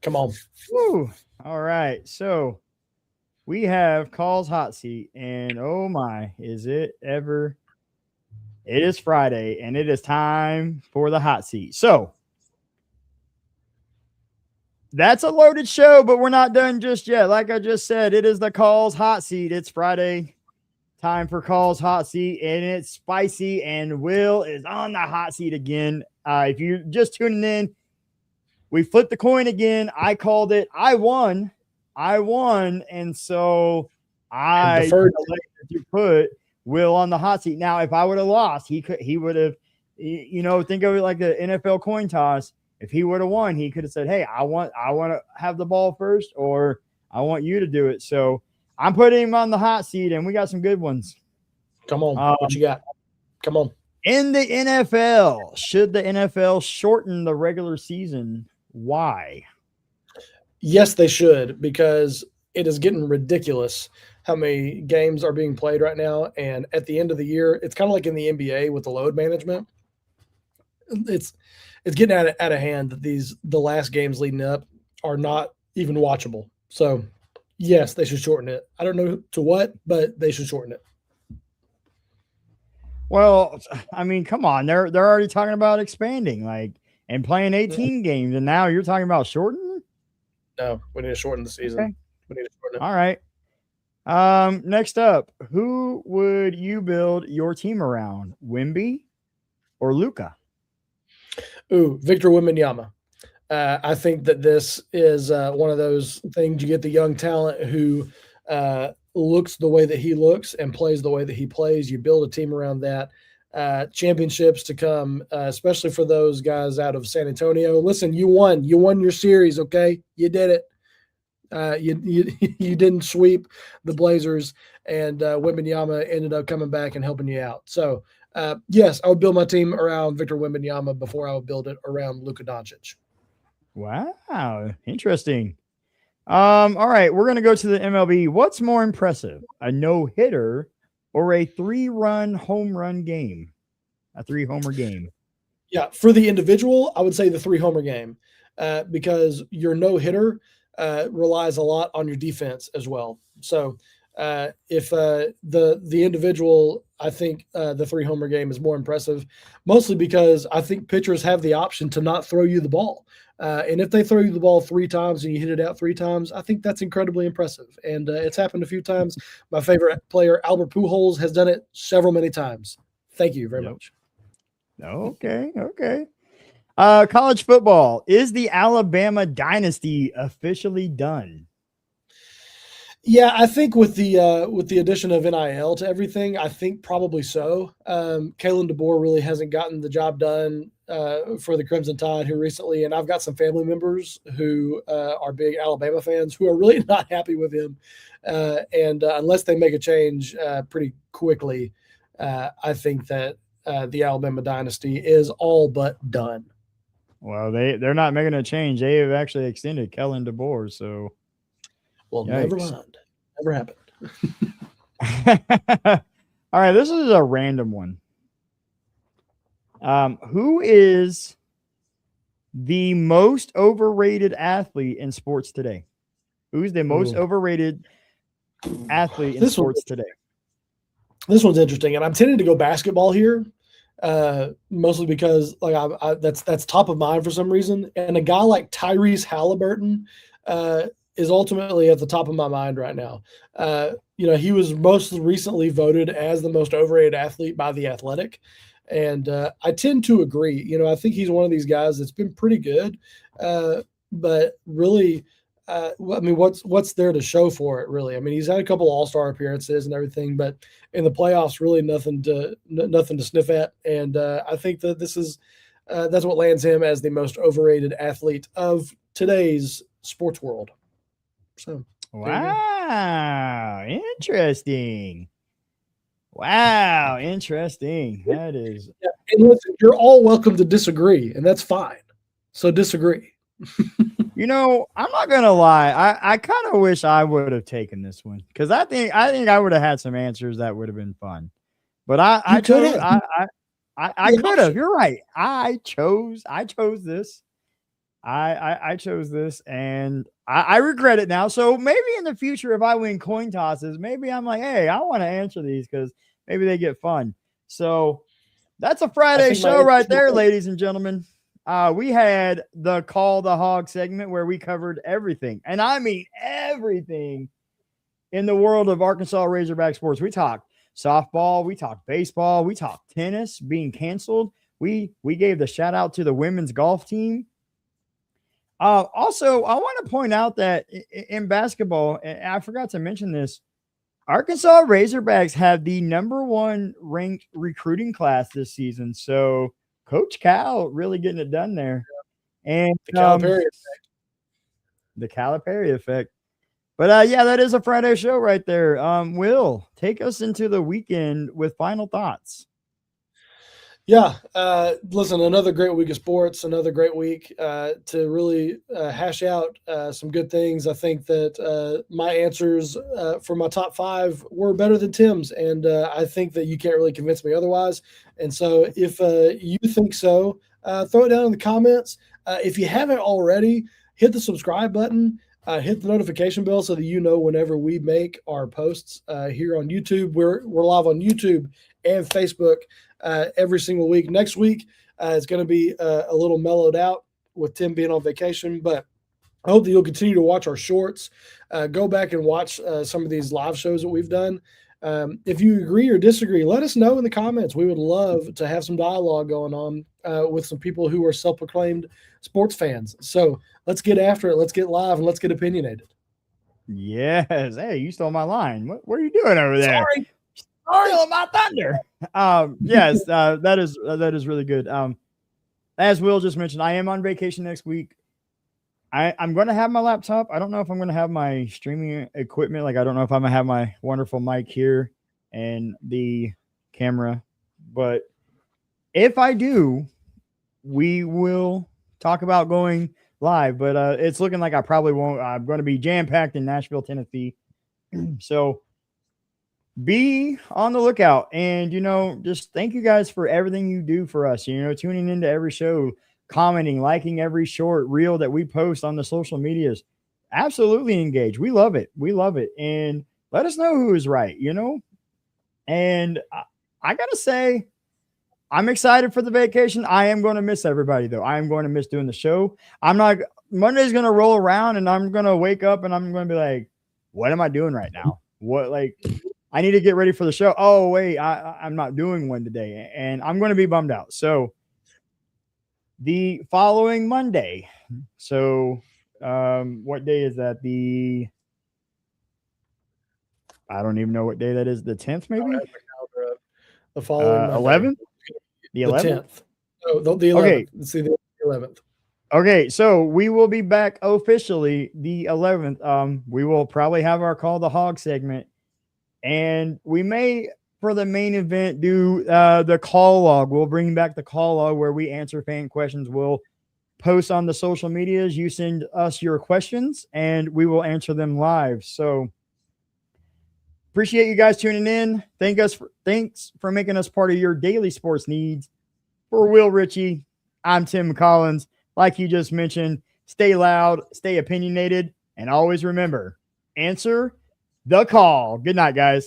Come on. Woo. All right. So we have Coll's Hot Seat, and oh my, is it ever? It is Friday, and it is time for the hot seat. So that's a loaded show, but we're not done just yet. Like I just said, it is the Coll's Hot Seat. It's Friday. Time for Coll's Hot Seat, and it's spicy, and Will is on the hot seat again. If you're just tuning in, we flipped the coin again. I called it. I won, and so I you put Will on the hot seat. Now, if I would have lost, he would have, think of it like the NFL coin toss. If he would have won, he could have said, "Hey, I want to have the ball first, or I want you to do it." So I'm putting him on the hot seat, and we got some good ones. Come on. What you got? Come on. In the NFL, should the NFL shorten the regular season? Why? Yes, they should, because it is getting ridiculous how many games are being played right now. And at the end of the year, it's kind of like in the NBA with the load management. It's getting out of hand that the last games leading up are not even watchable. So yes, they should shorten it. I don't know to what, but they should shorten it. Well, I mean, come on. They're already talking about expanding, and playing 18 games, and now you're talking about shortening? No, we need to shorten the season. Okay. We need to shorten it. All right. Next up, who would you build your team around? Wemby or Luka? Ooh, Victor Wembanyama. I think that this is one of those things. You get the young talent who looks the way that he looks and plays the way that he plays. You build a team around that. Championships to come, especially for those guys out of San Antonio. Listen, you won your series, okay? You did it. You didn't sweep the Blazers, and Wembanyama ended up coming back and helping you out. So yes, I would build my team around Victor Wembanyama before I would build it around Luka Doncic. Wow, interesting. All right, we're gonna go to the MLB. What's more impressive, a no-hitter or a 3-run home run game? A 3-homer game. Yeah, for the individual, I would say the 3-homer game because your no-hitter relies a lot on your defense as well. So if the individual, I think the 3-homer game is more impressive, mostly because I think pitchers have the option to not throw you the ball. And if they throw you the ball 3 times and you hit it out 3 times, I think that's incredibly impressive. And it's happened a few times. My favorite player, Albert Pujols, has done it many times. Thank you very much. Okay. College football. Is the Alabama dynasty officially done? Yeah, I think with the addition of NIL to everything, I think probably so. Kalen DeBoer really hasn't gotten the job done for the Crimson Tide here recently, and I've got some family members who are big Alabama fans who are really not happy with him. And unless they make a change pretty quickly, I think that the Alabama dynasty is all but done. Well, they're not making a change. They have actually extended Kellen DeBoer, so well, yikes. Never mind. Never happened. All right, this is a random one. Who is the most overrated athlete in sports today? Who's the most overrated athlete in sports today? This one's interesting, and I'm tending to go basketball here, mostly because that's top of mind for some reason. And a guy like Tyrese Halliburton is ultimately at the top of my mind right now. He was most recently voted as the most overrated athlete by The Athletic, and I tend to agree. I think he's one of these guys that's been pretty good, but really. What's there to show for it, really? I mean, he's had a couple All-Star appearances and everything, but in the playoffs, really nothing to sniff at. And I think that this is that's what lands him as the most overrated athlete of today's sports world. So, wow, interesting. Wow, interesting. That is. Yeah, and listen, you're all welcome to disagree, and that's fine. So disagree. I'm not gonna lie. I kind of wish I would have taken this one because I think I would have had some answers that would have been fun. But I could have. You're right. I chose this. I chose this, and I regret it now. So maybe in the future, if I win coin tosses, maybe I'm like, hey, I want to answer these because maybe they get fun. So that's a Friday show right there, ladies and gentlemen. We had the Call the Hog segment where we covered everything, and I mean everything in the world of Arkansas Razorback sports. We talked softball, we talked baseball, we talked tennis being canceled. We gave the shout out to the women's golf team. Also, I want to point out that in basketball, and I forgot to mention this, Arkansas Razorbacks have the #1 ranked recruiting class this season. So Coach Cal really getting it done there. And the Calipari effect. The Calipari effect. But yeah, that is a Friday show right there. Will, take us into the weekend with final thoughts. Yeah. Listen, another great week of sports, another great week to really hash out some good things. I think that my answers for my top 5 were better than Tim's, and I think that you can't really convince me otherwise. And so if you think so, throw it down in the comments. If you haven't already, hit the subscribe button, hit the notification bell so that you know whenever we make our posts here on YouTube. We're live on YouTube and Facebook every single week. Next week it's going to be a little mellowed out with Tim being on vacation, but I hope that you'll continue to watch our shorts. Go back and watch some of these live shows that we've done. If you agree or disagree, let us know in the comments. We would love to have some dialogue going on with some people who are self-proclaimed sports fans. So let's get after it. Let's get live and let's get opinionated. Yes. Hey, you stole my line. What are you doing over there? Sorry, my thunder. Yes, that is really good. As Will just mentioned, I am on vacation next week. I'm going to have my laptop. I don't know if I'm going to have my streaming equipment. Like, I don't know if I'm going to have my wonderful mic here and the camera. But if I do, we will talk about going live. But it's looking like I probably won't. I'm going to be jam-packed in Nashville, Tennessee. So be on the lookout. And, just thank you guys for everything you do for us. Tuning into every show, commenting, liking every short reel that we post on the social medias. Absolutely engage. We love it. We love it. And let us know who is right, And I got to say, I'm excited for the vacation. I am going to miss everybody, though. I am going to miss doing the show. Monday's going to roll around and I'm going to wake up and I'm going to be like, what am I doing right now? I need to get ready for the show. Oh, wait, I'm not doing one today. And I'm going to be bummed out. So the following Monday. So what day is that? I don't even know what day that is. The 10th, maybe? The following 11th? The 11th? 10th. No, the 11th. Okay. Let's see, the 11th. Okay, so we will be back officially the 11th. We will probably have our Call the Hog segment. And we may, for the main event, do the call log. We'll bring back the call log where we answer fan questions. We'll post on the social medias. You send us your questions, and we will answer them live. So appreciate you guys tuning in. Thanks for making us part of your daily sports needs. For Will Richey, I'm Tim Collins. Like you just mentioned, stay loud, stay opinionated, and always remember, answer the call. Good night, guys.